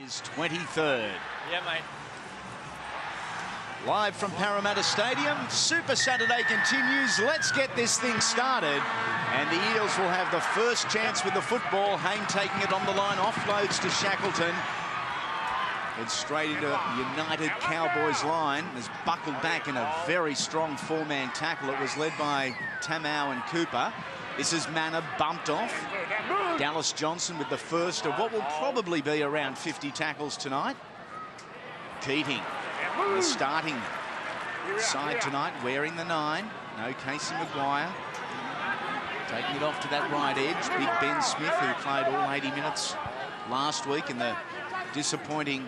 his 23rd. Yeah, mate. Live from Parramatta Stadium, Super Saturday continues. Let's get this thing started. And the Eels will have the first chance with the football. Hayne taking it on the line, offloads to Shackleton. It's straight into United Cowboys line. Has buckled back in a very strong four-man tackle. It was led by Tamau and Cooper. This is Manna bumped off. Dallas Johnson with the first of what will probably be around 50 tackles tonight. Keating, the starting side tonight, wearing the 9. No Casey Maguire. Taking it off to that right edge. Big Ben Smith, who played all 80 minutes last week in the disappointing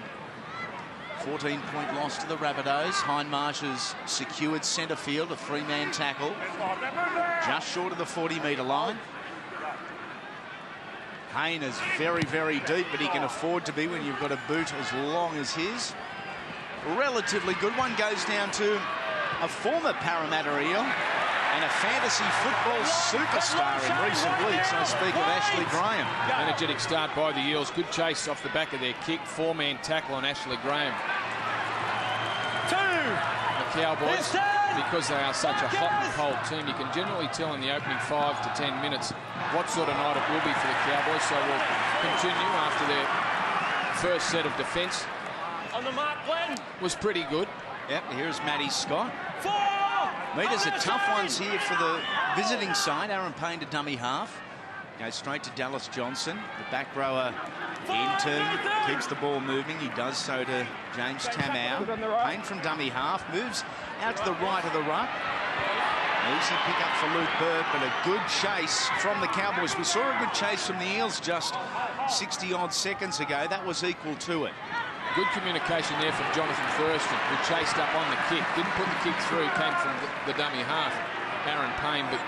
14-point loss to the Rabbitohs. Hindmarsh has secured centre field, a three-man tackle. Just short of the 40-metre line. Hayne is very, very deep, but he can afford to be when you've got a boot as long as his. Relatively good one goes down to a former Parramatta Eel and a fantasy football superstar in recent weeks. I speak of Ashley Graham. Energetic start by the Eels. Good chase off the back of their kick. Four-man tackle on Ashley Graham. The Cowboys, because they are such a hot and cold team, you can generally tell in the opening 5 to 10 minutes what sort of night it will be for the Cowboys. So we'll continue after their first set of defence. On the mark, Glenn. Was pretty good. Yep, here's Matty Scott. Meters are tough ones here for the visiting side. Aaron Payne to dummy half. Goes straight to Dallas Johnson. The back rower in turn keeps the ball moving. He does so to James Tamau. Payne from dummy half. Moves out to the right of the ruck. Easy pick up for Luke Burt, but a good chase from the Cowboys. We saw a good chase from the Eels just 60-odd seconds ago. That was equal to it. Good communication there from Jonathan Thurston, who chased up on the kick. Didn't put the kick through, came from the dummy half, Aaron Payne, but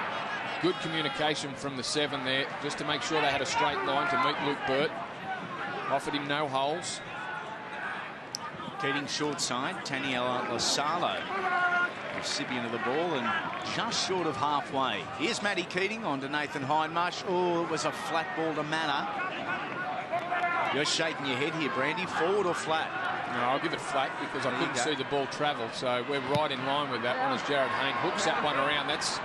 good communication from the 7 there, just to make sure they had a straight line to meet Luke Burt. Offered him no holes. Keating short side, Taniela Lasalo, recipient of the ball, and just short of halfway. Here's Matty Keating on to Nathan Hindmarsh. Oh, it was a flat ball to Manna. You're shaking your head here, Brandy. Forward or flat? No, I'll give it flat because I couldn't see the ball travel. So we're right in line with that one as Jared Hayne hooks that one around. That's,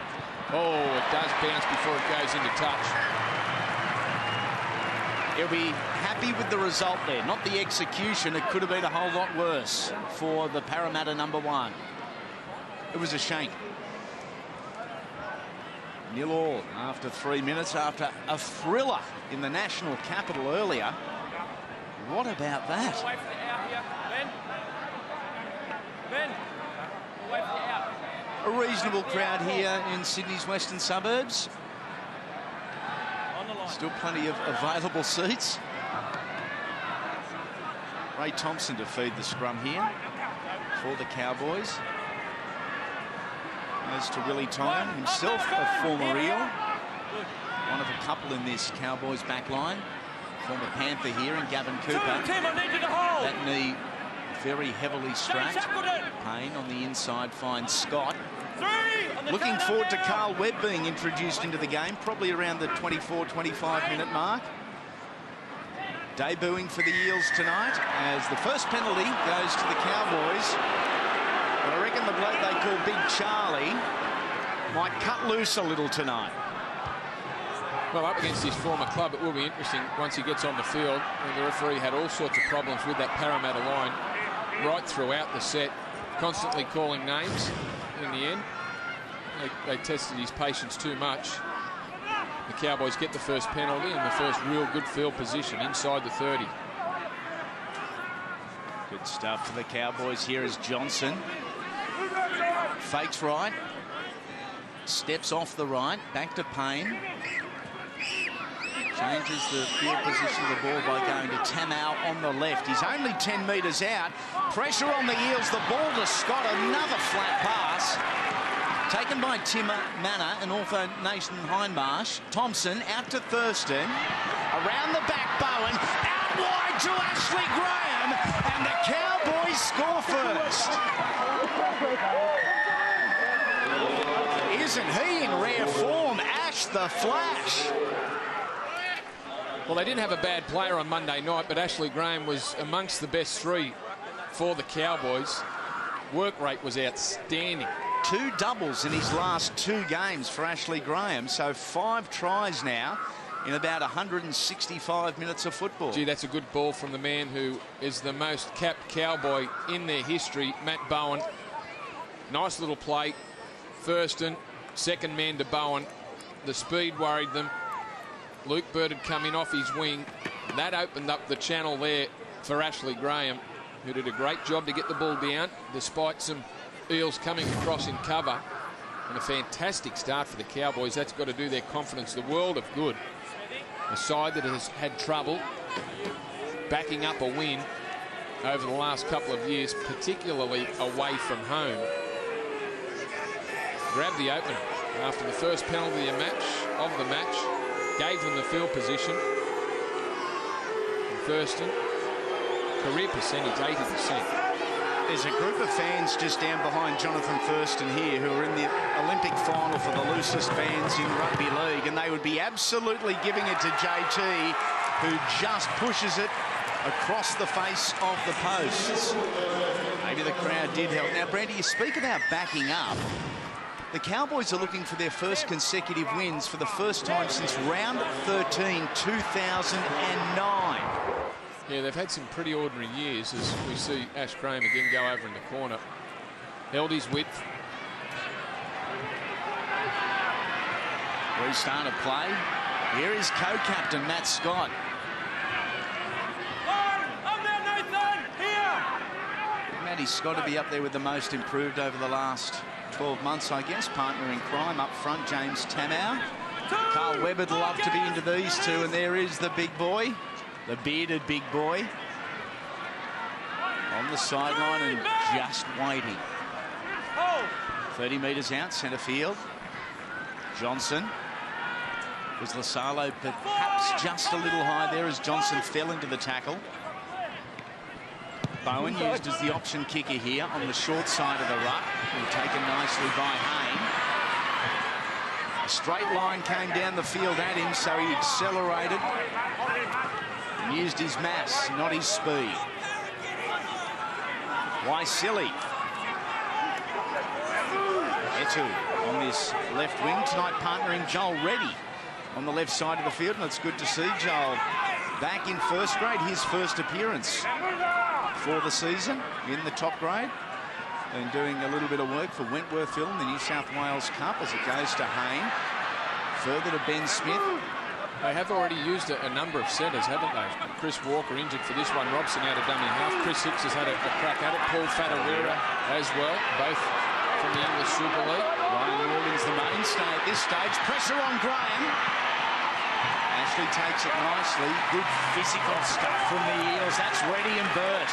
oh, it does bounce before it goes into touch. He'll be happy with the result there, not the execution. It could have been a whole lot worse for the Parramatta number 1. It was a shank. 0-0 after 3 minutes, after a thriller in the national capital earlier. What about that? Away from the out here. Ben. Away from the out. A reasonable crowd here in Sydney's western suburbs. On the line. Still plenty of available seats. Ray Thompson to feed the scrum here for the Cowboys. As to Willie Tyon, himself a former Eel. One of a couple in this Cowboys back line. Former Panther here in Gavin Cooper. That knee very heavily strapped. Payne on the inside finds Scott. Looking forward to Carl Webb being introduced into the game, probably around the 24-25 minute mark. Debuting for the Eels tonight as the first penalty goes to the Cowboys. But I reckon the bloke they call Big Charlie might cut loose a little tonight. Well, up against his former club, it will be interesting once he gets on the field. And the referee had all sorts of problems with that Parramatta line right throughout the set, constantly calling names. In the end, they tested his patience too much. The Cowboys get the first penalty and the first real good field position inside the 30. Good stuff for the Cowboys here as Johnson fakes right, steps off the right, back to Payne. Changes the field position of the ball by going to Tamau on the left. He's only 10 metres out. Pressure on the Eels. The ball to Scott. Another flat pass. Taken by Tim Manna and also Nathan Hindmarsh. Thompson out to Thurston. Around the back, Bowen. Out wide to Ashley Graham. And the Cowboys score first. Isn't he in rare form? Ash the Flash. Well, they didn't have a bad player on Monday night, but Ashley Graham was amongst the best 3 for the Cowboys. Work rate was outstanding. 2 doubles in his last 2 games for Ashley Graham, so 5 tries now in about 165 minutes of football. Gee, that's a good ball from the man who is the most capped Cowboy in their history, Matt Bowen. Nice little play. Thurston, second man to Bowen. The speed worried them. Luke Bird had come in off his wing. That opened up the channel there for Ashley Graham, who did a great job to get the ball down, despite some Eels coming across in cover. And a fantastic start for the Cowboys. That's got to do their confidence the world of good. A side that has had trouble backing up a win over the last couple of years, particularly away from home. Grabbed the opener after the first penalty of the match, gave them the field position. And Thurston, career percentage 80%. There's a group of fans just down behind Jonathan Thurston here who are in the Olympic final for the loosest bands in rugby league, and they would be absolutely giving it to JT, who just pushes it across the face of the posts. Maybe the crowd did help. Now, Brandy, you speak about backing up. The Cowboys are looking for their first consecutive wins for the first time since round 13, 2009. Yeah, they've had some pretty ordinary years, as we see Ash Graham again go over in the corner. Held his width. Restart of play. Here is co-captain Matt Scott. Matty Scott will be up there with the most improved over the last 12 months, I guess. Partner in crime up front, James Tamau. Carl Webb would love to be into these two, and there is the big boy. The bearded big boy on the sideline and just waiting. 30 metres out, centre field. Johnson. Was Lasalo perhaps just a little high there as Johnson fell into the tackle. Bowen used as the option kicker here on the short side of the ruck. And taken nicely by Hayne. A straight line came down the field at him, so he accelerated. And used his mass, not his speed. Why silly? Etu on this left wing tonight, partnering Joel Reddy on the left side of the field, and it's good to see Joel back in first grade, his first appearance for the season in the top grade. Been doing a little bit of work for Wentworthville in the New South Wales Cup as it goes to Hayne. Further to Ben Smith. They have already used a number of centres, haven't they? Chris Walker injured for this one. Robson out of dummy half. Chris Hicks has had a crack at it. Paul Fadawera as well, both from the English Super League. Ryan Morgan's the mainstay at this stage. Pressure on Graham. Ashley takes it nicely. Good physical stuff from the Eels. That's Reddy and Burt.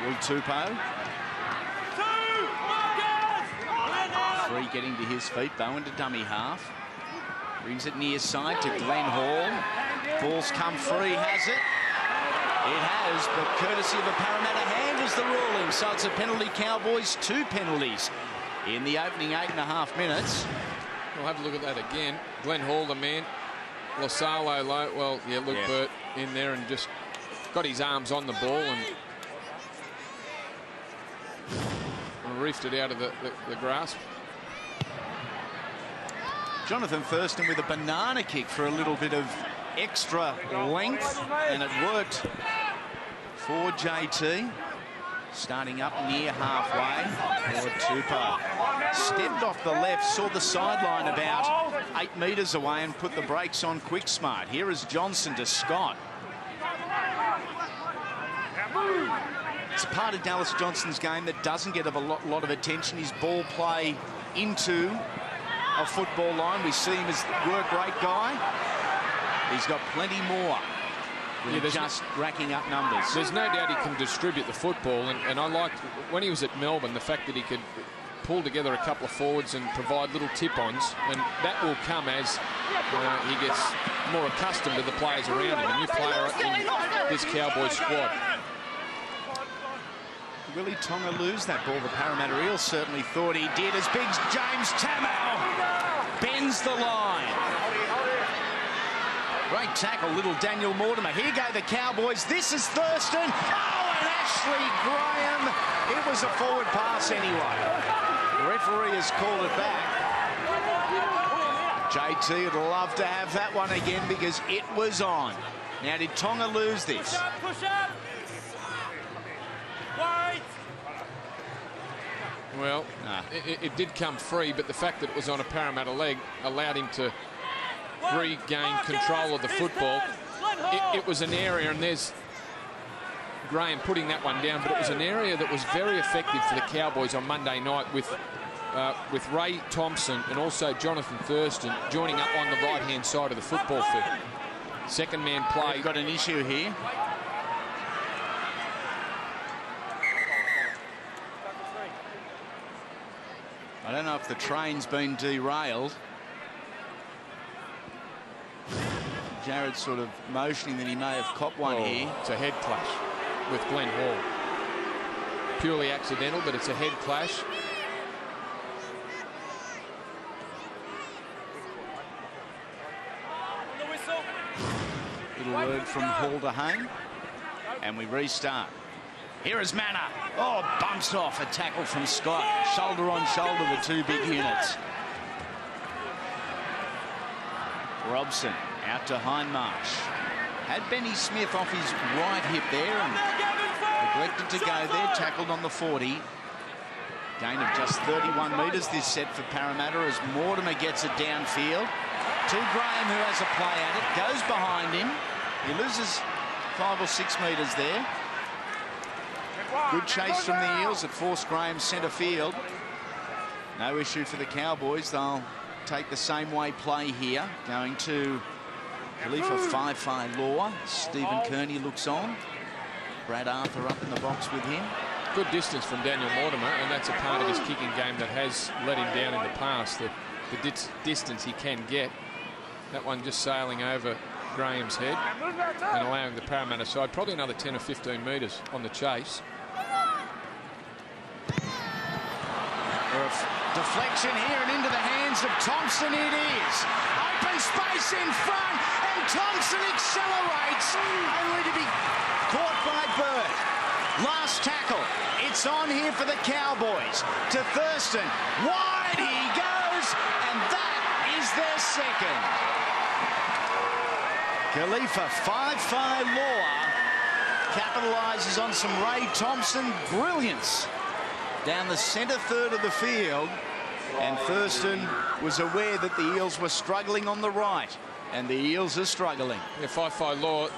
Will Tupou. Free getting to his feet. Bowen to dummy half. Brings it near side to Glenn Hall. Ball's come free, has it? It has, but courtesy of a Parramatta hand is the ruling. So it's a penalty, Cowboys, 2 penalties in the opening 8.5 minutes. We'll have a look at that again. Glenn Hall, the man. Lasalo low. Well, yeah, Luke Burt in there and just got his arms on the ball and reefed it out of the grasp. Jonathan Thurston with a banana kick for a little bit of extra length, and it worked for JT. Starting up near halfway for Tupou. Stepped off the left, saw the sideline about 8 metres away and put the brakes on quick smart. Here is Johnson to Scott. It's a part of Dallas Johnson's game that doesn't get a lot of attention. His ball play into a football line. We see him as a work rate guy. He's got plenty more. Yeah, just racking up numbers. There's no doubt he can distribute the football, and I liked when he was at Melbourne the fact that he could pull together a couple of forwards and provide little tip-ons, and that will come as he gets more accustomed to the players around him. A new player in this Cowboys squad. Willie Tonga lose that ball? The Parramatta Eels certainly thought he did, as big James Tamau bends the line. Great tackle, little Daniel Mortimer. Here go the Cowboys. This is Thurston. Oh, and Ashley Graham. It was a forward pass anyway. The referee has called it back. JT would love to have that one again because it was on. Now, did Tonga lose this? Push up, push up. Wait. Well, it did come free, but the fact that it was on a Parramatta leg allowed him to regain control of the football. It was an area, and there's Graham putting that one down, but it was an area that was very effective for the Cowboys on Monday night with Ray Thompson and also Jonathan Thurston joining up on the right-hand side of the football field. Second man play. We've got an issue here. I don't know if the train's been derailed. Jared's sort of motioning that he may have copped one here. It's a head clash with Glenn Hall. Purely accidental, but it's a head clash. Little word from Hall to Hayne. And we restart. Here is Manor. Oh, bumps off a tackle from Scott. Shoulder on shoulder, the two big units. Robson out to Hindmarsh. Had Benny Smith off his right hip there and neglected to go there. Tackled on the 40. Gain of just 31 metres this set for Parramatta as Mortimer gets it downfield. To Graham, who has a play at it. Goes behind him. He loses 5 or 6 metres there. Good chase from the Eels that forced Graham centre field. No issue for the Cowboys. They'll take the same way play here. Going to Khalifa Fai Law. Stephen Kearney looks on. Brad Arthur up in the box with him. Good distance from Daniel Mortimer, and that's a part of his kicking game that has let him down in the past. The distance he can get. That one just sailing over Graham's head and allowing the Parramatta side probably another 10 or 15 metres on the chase. Deflection here and into the hands of Thompson it is. Open space in front and Thompson accelerates only to be caught by Bird. Last tackle. It's on here for the Cowboys. To Thurston. Wide he goes and that is their second. Khalifa Fai Law capitalises on some Ray Thompson brilliance down the centre third of the field, and Thurston was aware that the Eels were struggling on the right, and the Eels are struggling. Yeah, Fai Law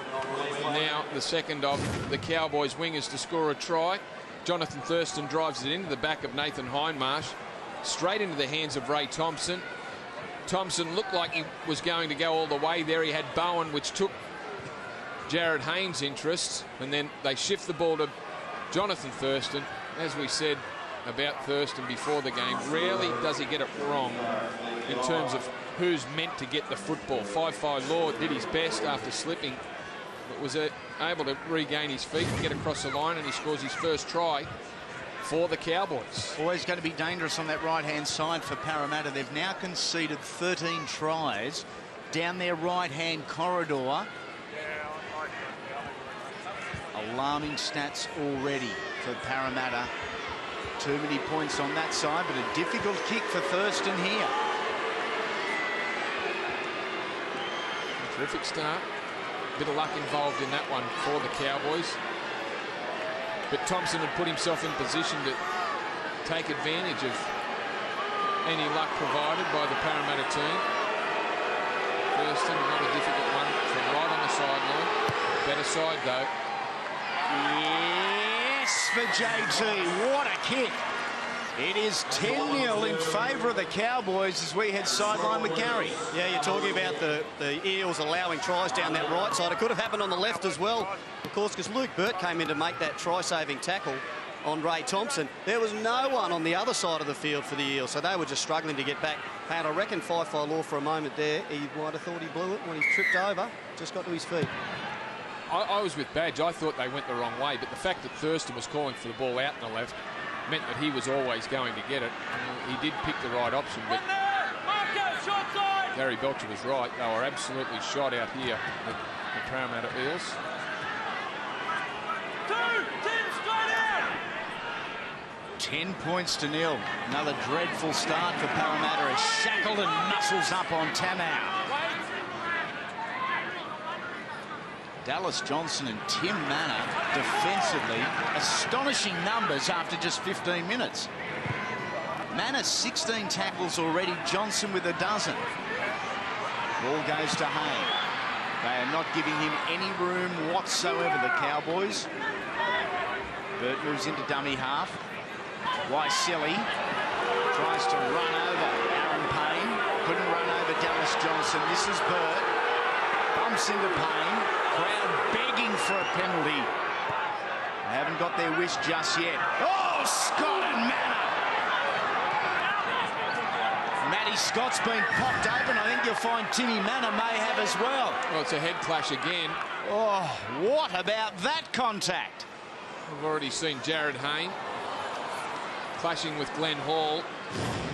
now the second of the Cowboys wingers to score a try. Jonathan Thurston drives it into the back of Nathan Hindmarsh, straight into the hands of Ray Thompson. Thompson looked like he was going to go all the way there. He had Bowen, which took Jared Haynes' interest, and then they shift the ball to Jonathan Thurston. As we said about Thurston before the game, rarely does he get it wrong in terms of who's meant to get the football. Fai Law did his best after slipping, but was able to regain his feet and get across the line, and he scores his first try for the Cowboys. Always going to be dangerous on that right-hand side for Parramatta. They've now conceded 13 tries down their right-hand corridor. Alarming stats already for Parramatta. Too many points on that side, but a difficult kick for Thurston here. A terrific start. Bit of luck involved in that one for the Cowboys. But Thompson had put himself in position to take advantage of any luck provided by the Parramatta team. Thurston, another difficult one from right on the sideline. Better side though. Yes, for JT. What a kick. It is 10-0 in favour of the Cowboys as we head sideline with Gary. Yeah, you're talking about the Eels allowing tries down that right side. It could have happened on the left as well, of course, because Luke Burt came in to make that try-saving tackle on Ray Thompson. There was no one on the other side of the field for the Eels, so they were just struggling to get back. And I reckon Fai Law for a moment there, he might have thought he blew it when he tripped over, just got to his feet. I was with Badge. I thought they went the wrong way, but the fact that Thurston was calling for the ball out in the left meant that he was always going to get it. He did pick the right option, but Gary Belcher was right. They were absolutely shot out here, the Parramatta Eels. 10 points to nil. Another dreadful start for Parramatta as Shackleton muscles up on Tamau. Dallas Johnson and Tim Manor defensively. Astonishing numbers after just 15 minutes. Manor 16 tackles already. Johnson with a dozen. Ball goes to Hayne. They are not giving him any room whatsoever, the Cowboys. Burt moves into dummy half. Waisili tries to run over Aaron Payne. Couldn't run over Dallas Johnson. This is Burt. Bumps into Payne. Crowd begging for a penalty. They haven't got their wish just yet. Oh, Scott and Manor. Matty Scott's been popped open. I think you'll find Timmy Manor may have as well. Well, it's a head clash again. Oh, what about that contact? We've already seen Jared Hayne clashing with Glenn Hall.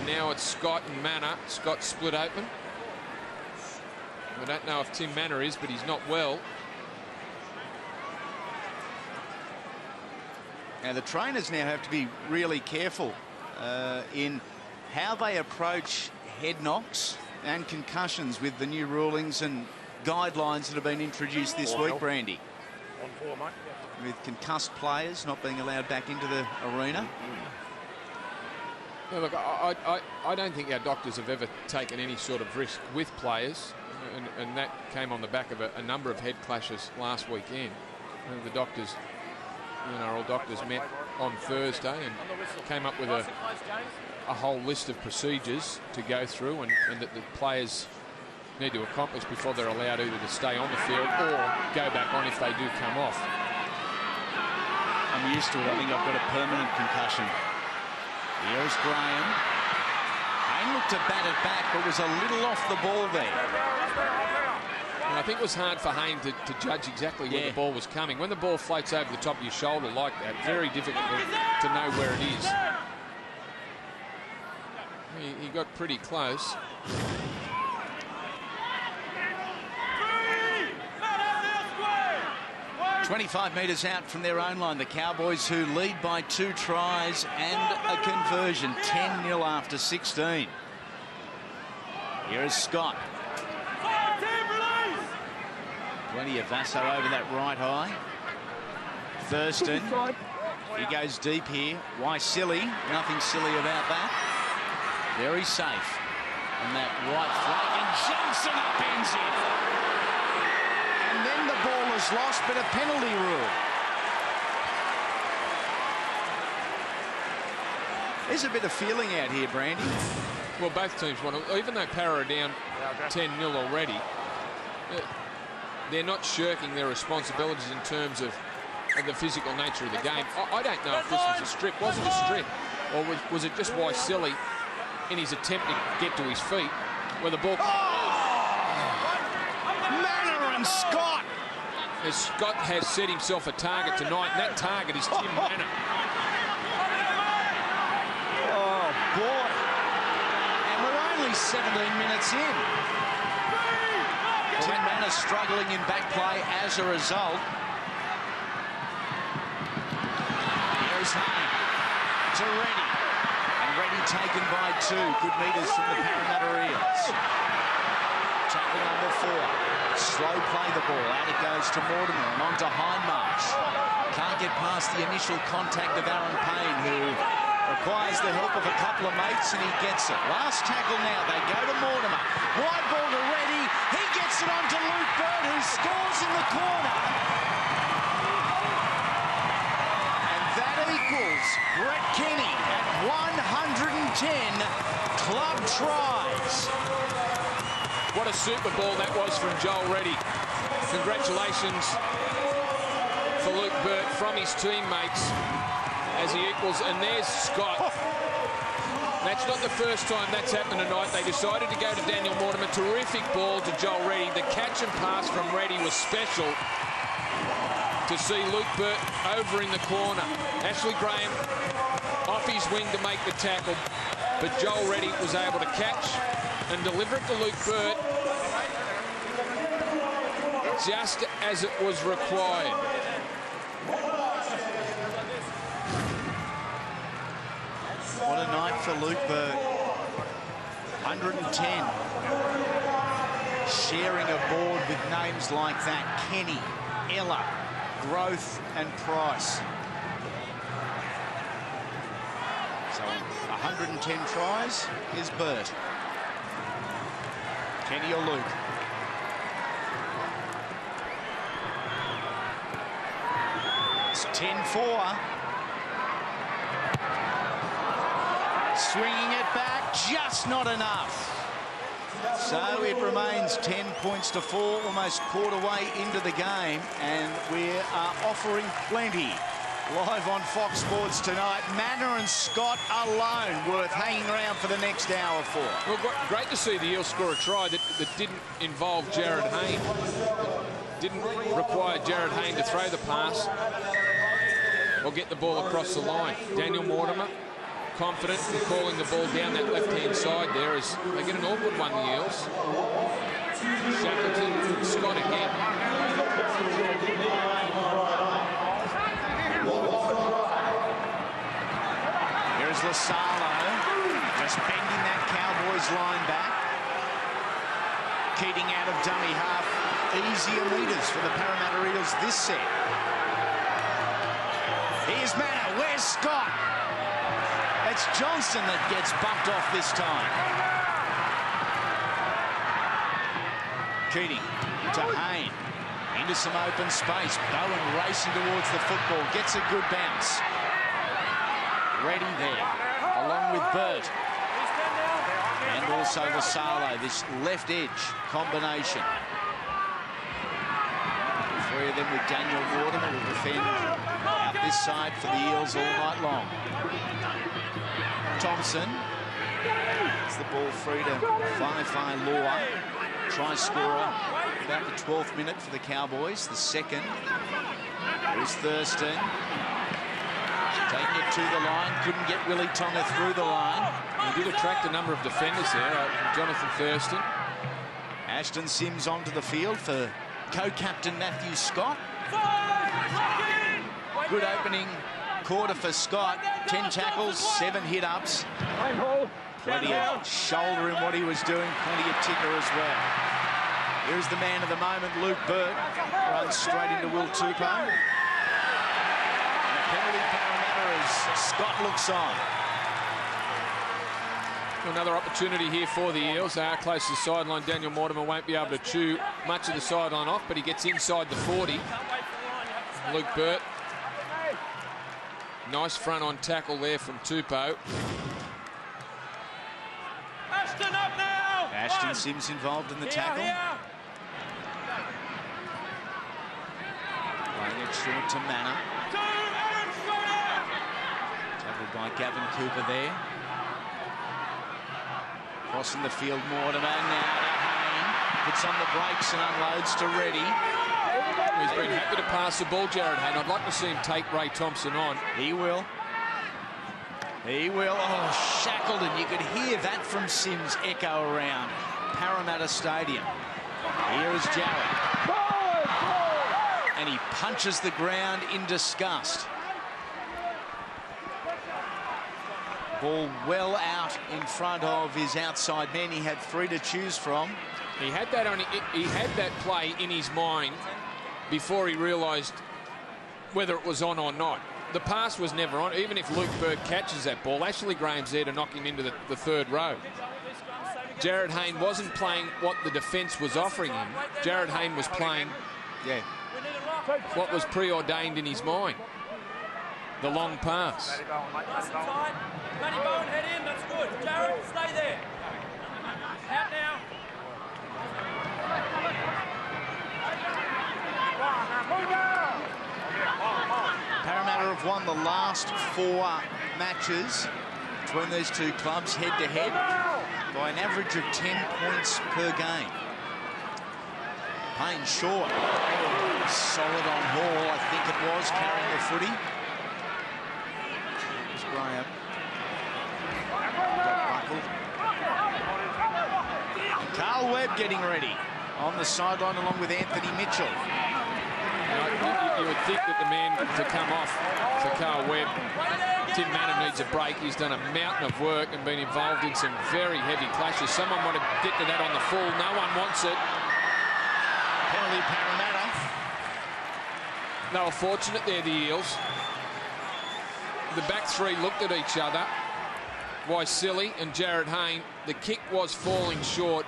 Now it's Scott and Manor. Scott split open. I don't know if Tim Manor is, but he's not well. Now the trainers now have to be really careful in how they approach head knocks and concussions with the new rulings and guidelines that have been introduced this week, Brandy. With concussed players not being allowed back into the arena. Yeah, look, I don't think our doctors have ever taken any sort of risk with players, and that came on the back of a number of head clashes last weekend. And the doctors, the NRL doctors, met on Thursday and came up with a whole list of procedures to go through and that the players need to accomplish before they're allowed either to stay on the field or go back on if they do come off. I'm used to it. I think I've got a permanent concussion. Here's Graham. Hayne looked to bat it back, but was a little off the ball there. And I think it was hard for Hayne to judge exactly where the ball was coming. When the ball floats over the top of your shoulder like that, very difficult to know where it is. He got pretty close. 25 metres out from their own line, the Cowboys, who lead by 2 tries and a conversion, 10-0 after 16. Here is Scott. Plenty of Vasso over that right eye. Thurston, he goes deep here. Why silly? Nothing silly about that. Very safe. And that right flank, and Johnson upends it. And then the ball is lost, but a penalty rule. There's a bit of feeling out here, Brandy. Well, both teams want to, even though Para are down 10-0 already, they're not shirking their responsibilities in terms of the physical nature of the game. I don't know if this was a strip. Was it a strip? Or was it just Waisili in his attempt to get to his feet where the ball... Manor and Scott! As Scott has set himself a target tonight, and that target is Tim Manor. Oh, boy. And we're only 17 minutes in. Tim Manor struggling in back play as a result. Here's Hayne to Reddy. And Reddy taken by 2. Good metres from the Parramatta Eels. Tackle number 4. Slow play the ball. Out it goes to Mortimer and on to Hindmarsh. Can't get past the initial contact of Aaron Payne, who requires the help of a couple of mates, and he gets it. Last tackle now. They go to Mortimer. Wide ball to Reddy. He gets it on to Luke Burt, who scores in the corner. And that equals Brett Kenny at 110 club tries. What a Super Bowl that was from Joel Reddy. Congratulations for Luke Burt from his teammates as he equals. And there's Scott. That's not the first time that's happened tonight. They decided to go to Daniel Mortimer. Terrific ball to Joel Reddy. The catch and pass from Reddy was special. To see Luke Burt over in the corner. Ashley Graham off his wing to make the tackle. But Joel Reddy was able to catch and deliver it to Luke Burt just as it was required. What a night for Luke Burt. 110. Sharing a board with names like that. Kenny, Ella, Growth and Price. So 110 tries is Burt. Kenny or Luke? It's 10-4. Swinging it back, just not enough. So it remains 10 points to 4, almost quarter way into the game, and we are offering plenty live on Fox Sports tonight. Manor and Scott alone worth hanging around for the next hour for. Well, great to see the Eels score a try that didn't involve Jared Hayne. Didn't require Jared Hayne to throw the pass or get the ball across the line. Daniel Mortimer, confident in calling the ball down that left-hand side there as they get an awkward one, the Eels. Shackleton, Scott again. Here's Lasalo, just bending that Cowboys line back. Keating out of dummy half. Easier meters for the Parramatta Eels this set. Here's Manor, where's Scott? It's Johnson that gets bumped off this time. Keating to Hayne. Into some open space. Bowen racing towards the football. Gets a good bounce. Ready there. Along with Burt. And also Vassallo. This left edge combination. Three of them with Daniel Mortimer will defend out this side for the Eels all night long. Thompson. It's the ball free to Fai Law. Try scorer about the 12th minute for the Cowboys. The second. Here's Thurston. Taking it to the line. Couldn't get Willie Tonga through the line. He did attract a number of defenders there. Jonathan Thurston. Ashton Sims onto the field for co-captain Matthew Scott. Good opening quarter for Scott. 10 tackles, 7 hit-ups. Plenty of shoulder in what he was doing. Plenty of ticker as well. Here's the man of the moment, Luke Burt. Runs straight into Will Tupou. And a penalty Parramatta as Scott looks on. Another opportunity here for the Eels. They are close to the sideline. Daniel Mortimer won't be able to chew much of the sideline off, but he gets inside the 40. Luke Burt. Nice front-on tackle there from Tupou. Ashton up now! Ashton Sims involved in the tackle. Playing it short to Manor. Tackled by Gavin Cooper there. Crossing the field, Mortimer now to Hayne. Puts on the brakes and unloads to Reddy. He's been happy to pass the ball, Jared Hayne. I'd like to see him take Ray Thompson on. He will. He will. Oh, Shackleton. You could hear that from Sims echo around Parramatta Stadium. Here is Jarrett. And he punches the ground in disgust. Ball well out in front of his outside men. He had 3 to choose from. He had that play in his mind before he realised whether it was on or not. The pass was never on. Even if Luke Burt catches that ball, Ashley Graham's there to knock him into the third row. Jared Hayne wasn't playing what the defence was offering him. Jared Hayne was playing what was preordained in his mind. The long pass. Matty Bowen, head in, that's good. Jared, stay there. Out now. Parramatta have won the last 4 matches between these two clubs head-to-head by an average of 10 points per game. Payne short. Oh, solid on Hall, I think it was, carrying the footy. Here's Graham. Got buckled. Carl Webb getting ready on the sideline along with Anthony Mitchell. You would think that the man to come off for Carl Webb, Tim Mannum, needs a break. He's done a mountain of work and been involved in some very heavy clashes. Someone want to get to that on the full. No one wants it. Penalty Parramatta. They were fortunate there, the Eels. The back three looked at each other. Waisili and Jared Hayne. The kick was falling short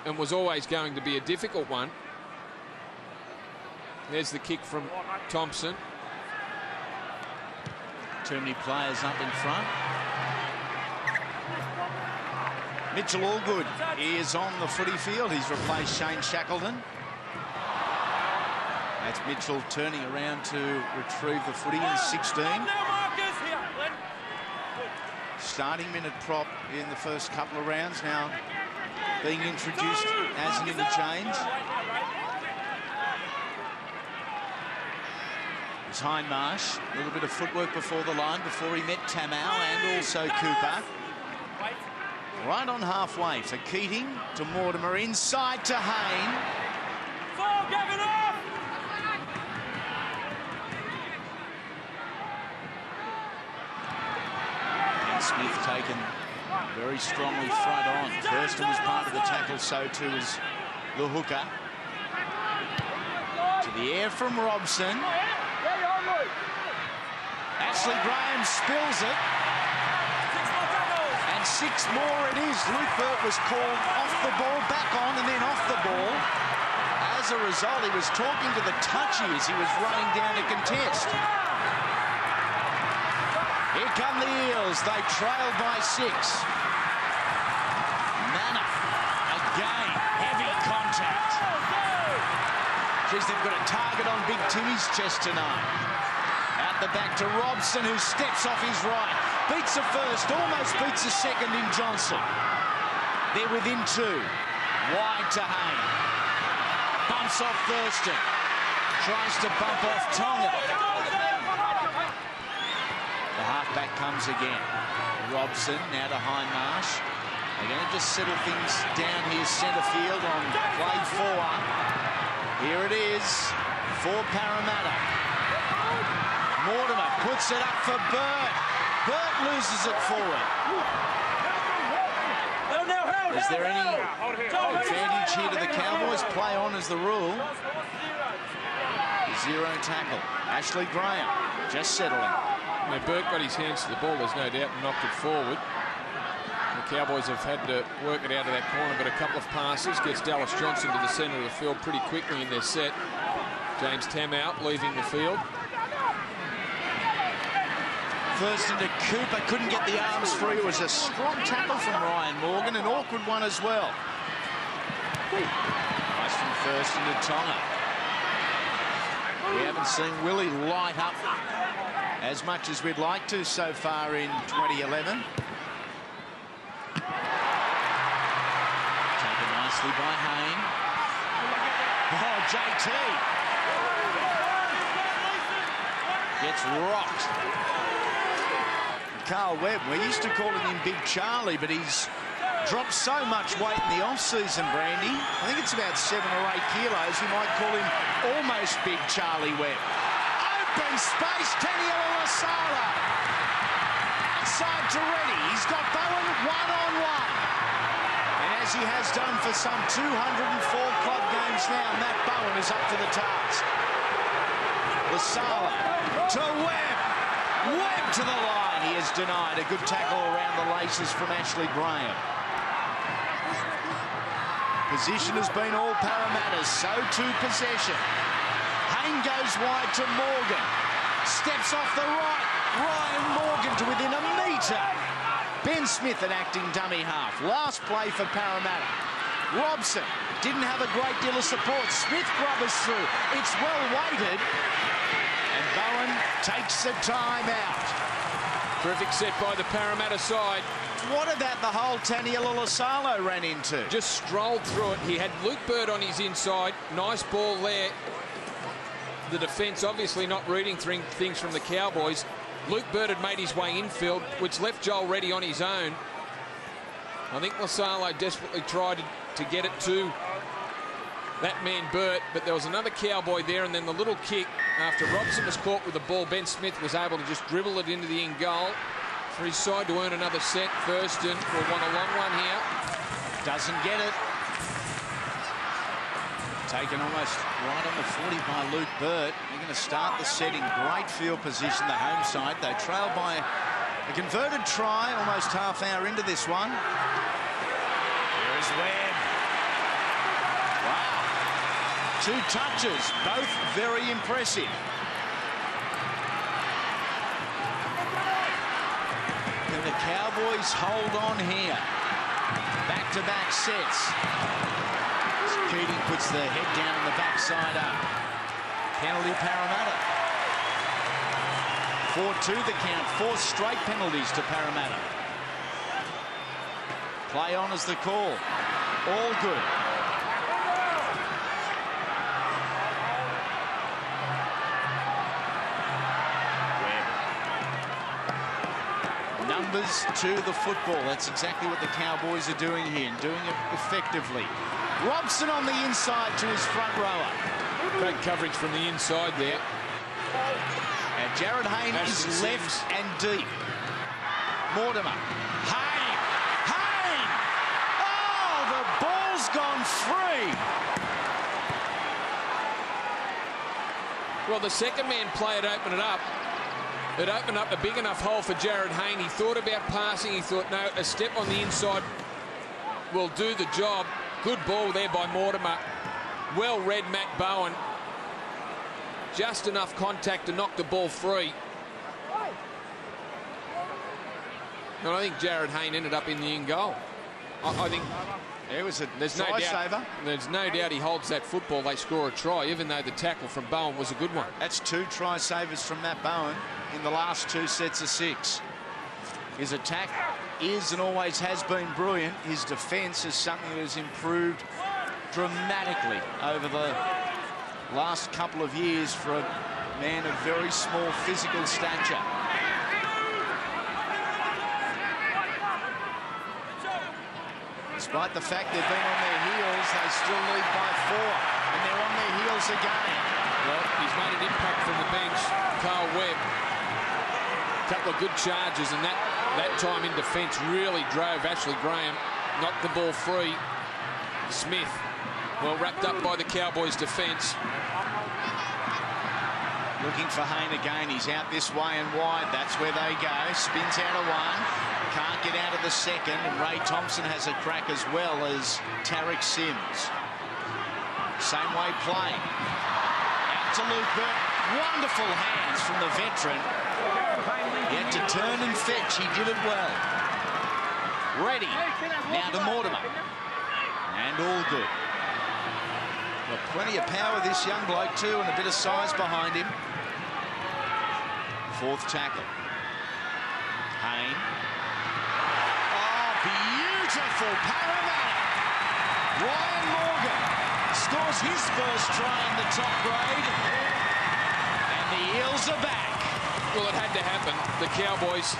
and was always going to be a difficult one. There's the kick from Thompson. Too many players up in front. Mitchell Allgood is on the footy field. He's replaced Shane Shackleton. That's Mitchell turning around to retrieve the footy in 16. Starting minute prop in the first couple of rounds, now being introduced as an interchange. It's Hindmarsh, a little bit of footwork before the line before he met Tamau and also Cooper. Right on halfway for Keating to Mortimer, inside to Hayne. And Smith taken very strongly front on. Thurston was part of the tackle, so too was the hooker. To the air from Robson. Ashley Graham spills it. And 6 more it is. Luke Burt was called off the ball, back on, and then off the ball. As a result, he was talking to the touchy as he was running down to contest. Here come the Eels. They trail by 6. Manna, again, heavy contact. Geez, they've got a target on Big Timmy's chest tonight. Out the back to Robson, who steps off his right. Beats the first, almost beats the second in Johnson. They're within 2. Wide to Hayne. Bumps off Thurston. Tries to bump off Tonga. The halfback comes again. Robson now to Hindmarsh. They're going to just settle things down here centre field on play 4. Here it is for Parramatta. Mortimer puts it up for Burt. Burt loses it forward. Is there any advantage here to the Cowboys? Play on as the rule. 0 tackle. Ashley Graham just settling. Now, Burt got his hands to the ball, there's no doubt, and knocked it forward. The Cowboys have had to work it out of that corner, but a couple of passes gets Dallas Johnson to the centre of the field pretty quickly in their set. James Tamau leaving the field. Thurston to Cooper, couldn't get the arms free. It was a strong tackle from Ryan Morgan, an awkward one as well. Nice from Thurston to Tonga. We haven't seen Willie light up as much as we'd like to so far in 2011. Taken nicely by Hayne. Oh, JT gets rocked. Carl Webb, we're used to calling him Big Charlie, but he's dropped so much weight in the off-season, Brandy. I think it's about 7 or 8 kilos. You might call him almost Big Charlie Webb. Open space, Taniela Lasala. Outside to Reddy. He's got Bowen one-on-one. And as he has done for some 204 club games now, Matt Bowen is up to the task. Lasala to Webb. Webb to the line. He is denied. A good tackle around the laces from Ashley Graham. Position has been all Parramatta's, so too possession. Hayne goes wide to Morgan. Steps off the right. Ryan Morgan to within a metre. Ben Smith, an acting dummy half. Last play for Parramatta. Robson didn't have a great deal of support. Smith grubbers through. It's well weighted. And Bowen takes the time out. Terrific set by the Parramatta side. What about the hole Taniela Lasalo ran into? Just strolled through it. He had Luke Burt on his inside. Nice ball there. The defence obviously not reading things from the Cowboys. Luke Burt had made his way infield, which left Joel Reddy on his own. I think Lasalo desperately tried to to get it to that man Burt, but there was another Cowboy there, and then the little kick after Robson was caught with the ball. Ben Smith was able to just dribble it into the in goal for his side to earn another set. Thurston will want a long one here. Doesn't get it. Taken almost right on the 40 by Luke Burt. They're going to start the set in great field position, the home side. They trail by a converted try almost half hour into this one. Here is Webb. Wow. 2 touches, both very impressive. Can the Cowboys hold on here? Back-to-back sets. Keating puts the head down on the backside up. Penalty Parramatta. 4-2 the count. 4 straight penalties to Parramatta. Play on is the call. All good. Numbers to the football. That's exactly what the Cowboys are doing here, and doing it effectively. Robson on the inside to his front rower. Great coverage from the inside there. And Jared Hayne is left and deep. Mortimer. Hayne! Hayne! Oh, the ball's gone free. Well, the second man play had opened it up. It opened up a big enough hole for Jared Hayne. He thought about passing. He thought, no, a step on the inside will do the job. Good ball there by Mortimer. Well read Matt Bowen. Just enough contact to knock the ball free. And I think Jared Hayne ended up in the in goal. I think There was a there's no doubt. There's no doubt he holds that football. They score a try, even though the tackle from Bowen was a good one. That's 2 try savers from Matt Bowen in the last 2 sets of 6. His attack is and always has been brilliant. His defence is something that has improved dramatically over the last couple of years for a man of very small physical stature. Despite the fact they've been on their heels, they still lead by 4, and they're on their heels again. Well, he's made an impact from the bench. Carl Webb, a couple of good charges, and that time in defence really drove Ashley Graham, knocked the ball free. Smith, well wrapped up by the Cowboys' defence. Looking for Hayne again. He's out this way and wide. That's where they go. Spins out of one. Can't get out of the second. And Ray Thompson has a crack as well as Tarek Sims. Same way playing. Out to Luke Burt. Wonderful hands from the veteran. He had to turn and fetch. He did it well. Ready. Now to Mortimer. And all good. Well, plenty of power, this young bloke, too, and a bit of size behind him. 4th tackle. Hayne. Oh, beautiful Parramatta. Ryan Morgan scores his first try in the top grade. And the Eels are back. Well, it had to happen. The Cowboys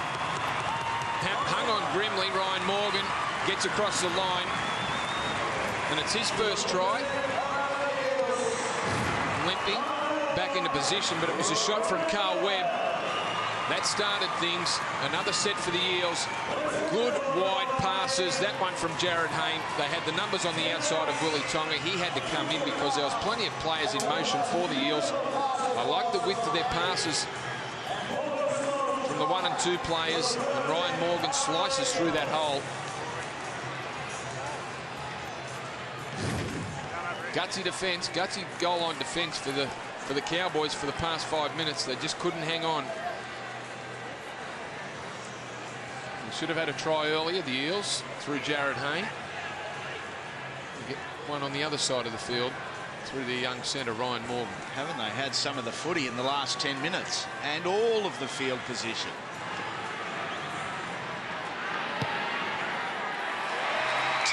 hung on grimly. Ryan Morgan gets across the line. And it's his first try. Limping back into position, but it was a shot from Carl Webb. That started things. Another set for the Eels. Good wide passes. That one from Jared Hayne. They had the numbers on the outside of Willie Tonga. He had to come in because there was plenty of players in motion for the Eels. I like the width of their passes from the 1 and 2 players. And Ryan Morgan slices through that hole. Gutsy defence, gutsy goal line defence for the Cowboys for the past 5 minutes. They just couldn't hang on. They should have had a try earlier, the Eels, through Jared Hayne. They get one on the other side of the field through the young centre, Ryan Morgan. Haven't they had some of the footy in the last 10 minutes and all of the field position?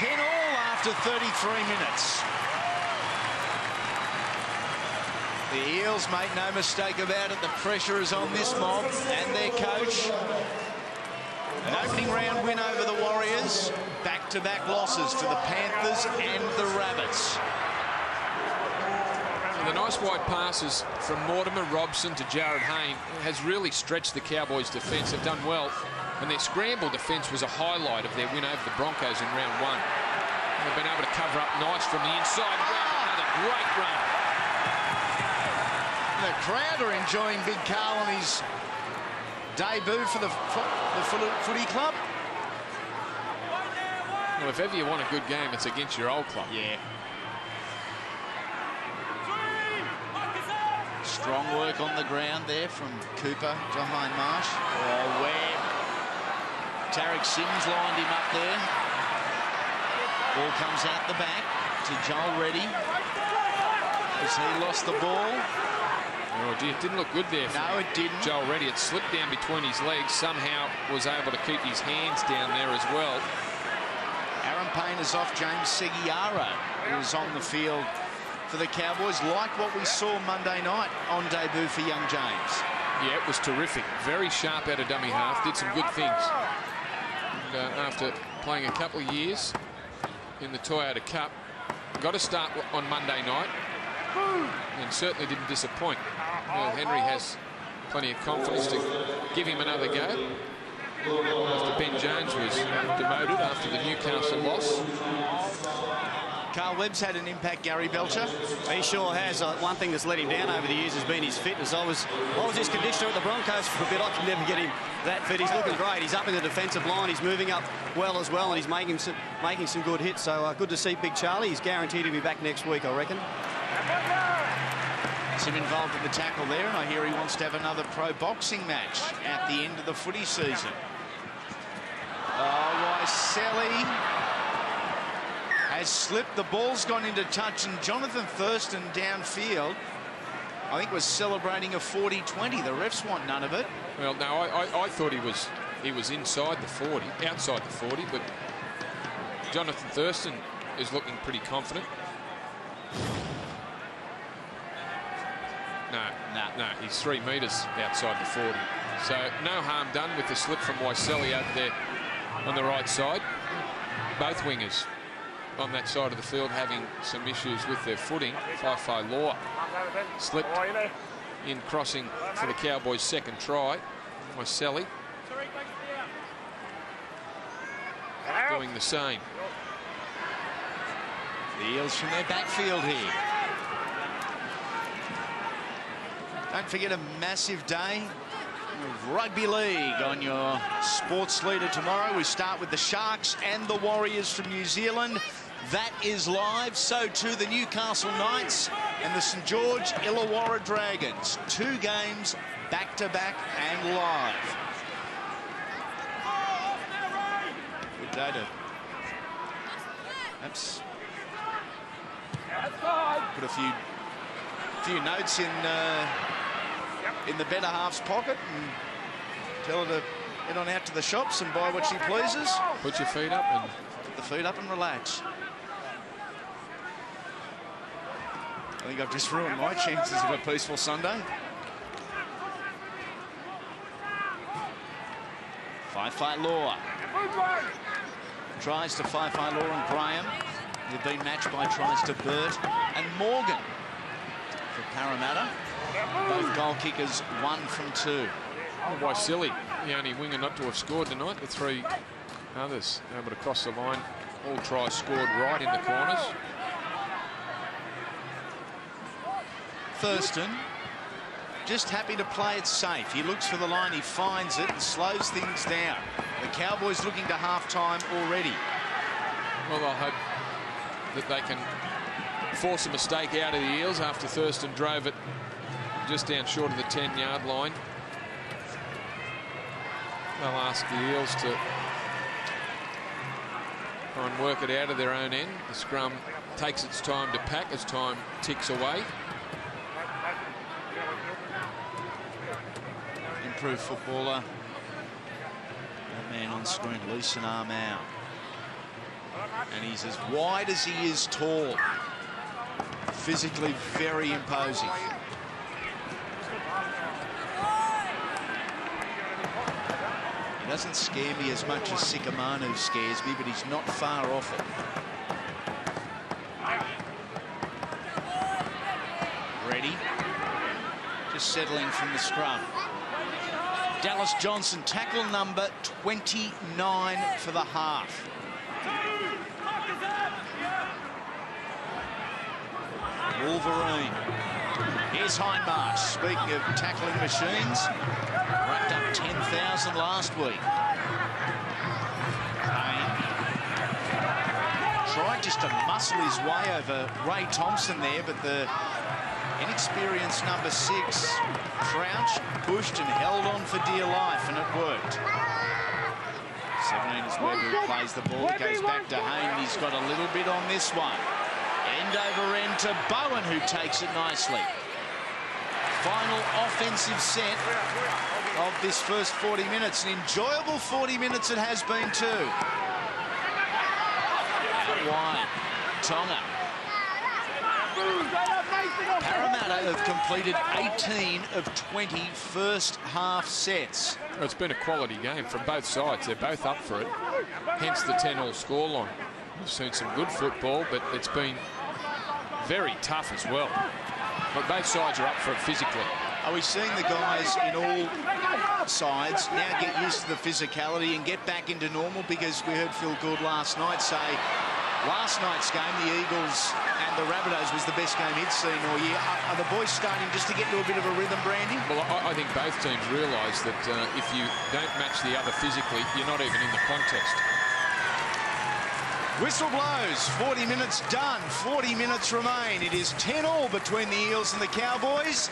All after 33 minutes. The Eels, make no mistake about it, the pressure is on this mob and their coach. An opening round win over the Warriors. Back-to-back losses to the Panthers and the Rabbits. And the nice wide passes from Mortimer, Robson to Jared Hayne has really stretched the Cowboys' defence. They've done well, and their scramble defence was a highlight of their win over the Broncos in round 1. And they've been able to cover up nice from the inside. Another great run. The crowd are enjoying Big Carl on his debut for the footy club. Well, if ever you want a good game, it's against your old club. Yeah. Strong work on the ground there from Cooper to Hindmarsh. Oh, Webb. Tarek Sims lined him up there. Ball comes out the back to Joel Reddy as he lost the ball. Oh, gee, it didn't look good there. No, it didn't. Joel Reddy, it slipped down between his legs. Somehow was able to keep his hands down there as well. Aaron Payne is off. James Seguiaro, who was on the field for the Cowboys, like what we saw Monday night on debut for young James. Yeah, it was terrific. Very sharp out of dummy half. Did some good things. And, after playing a couple of years in the Toyota Cup, got a start on Monday night and certainly didn't disappoint. Henry has plenty of confidence to give him another go after Ben Jones was demoted after the Newcastle loss. Carl Webb's had an impact, Gary Belcher. He sure has. One thing that's let him down over the years has been his fitness. I was his conditioner at the Broncos for a bit. I could never get him that fit. He's looking great. He's up in the defensive line. He's moving up well as well, and he's making some good hits. So good to see Big Charlie. He's guaranteed to be back next week, I reckon. Sim involved in the tackle there, and I hear he wants to have another pro boxing match at the end of the footy season. Oh, Waiselli has slipped. The ball's gone into touch, and Jonathan Thurston downfield, I think, was celebrating a 40-20. The refs want none of it. Well, no, I thought he was inside the 40, outside the 40, but Jonathan Thurston is looking pretty confident. No, he's 3 metres outside the 40. So no harm done with the slip from Waiselli out there on the right side. Both wingers on that side of the field having some issues with their footing. Fai Law slipped in crossing for the Cowboys' second try. Waiselli doing the same. The Eels from their backfield here. Don't forget, a massive day of rugby league on your sports leader tomorrow. We start with the Sharks and the Warriors from New Zealand. That is live. So too the Newcastle Knights and the St George Illawarra Dragons. 2 games back-to-back and live. Good day to perhaps put a few notes in the better half's pocket and tell her to head on out to the shops and buy what she pleases. Put your feet up and put the feet up and relax. I think I've just ruined my chances of a peaceful Sunday. Fai Law tries to Fai Law and Graham. They've been matched by tries to Burt and Morgan for Parramatta. Both goal kickers 1 from 2. Waiselli, the only winger not to have scored tonight. The 3 others able to cross the line. All tries scored right in the corners. Thurston just happy to play it safe. He looks for the line, he finds it and slows things down. The Cowboys looking to half-time already. Well, I'll hope that they can force a mistake out of the Eels after Thurston drove it just down short of the 10-yard line. They'll ask the Eels to try and work it out of their own end. The scrum takes its time to pack as time ticks away. Improved footballer. That man on screen, Leeson Armau. And he's as wide as he is tall. Physically very imposing. doesn't scare me as much as Sikamanu scares me, but he's not far off it. Ready. Just settling from the scrum. Dallas Johnson, tackle number 29 for the half. Wolverine. Here's Hindmarsh. Speaking of tackling machines, racked up 10,000 last week. Tried just to muscle his way over Ray Thompson there, but the inexperienced number 6 crouched, pushed and held on for dear life, and it worked. 17 is Webb who plays the ball. It goes back to Hayne. He's got a little bit on this one. End over end to Bowen, who takes it nicely. Final offensive set of this first 40 minutes. An enjoyable 40 minutes it has been too. Out wide, Tonga. Parramatta have completed 18 of 20 first half sets. Well, it's been a quality game from both sides. They're both up for it. Hence the 10-all scoreline. We've seen some good football, but it's been very tough as well. But both sides are up for it physically. Are we seeing the guys in all sides now get used to the physicality and get back into normal? Because we heard Phil Gould last night say last night's game, the Eagles and the Rabbitohs, was the best game he'd seen all year. Are the boys starting just to get into a bit of a rhythm, Brandy? Well, I think both teams realise that if you don't match the other physically, you're not even in the contest. Whistle blows. 40 minutes done. 40 minutes remain. It is 10-all between the Eels and the Cowboys.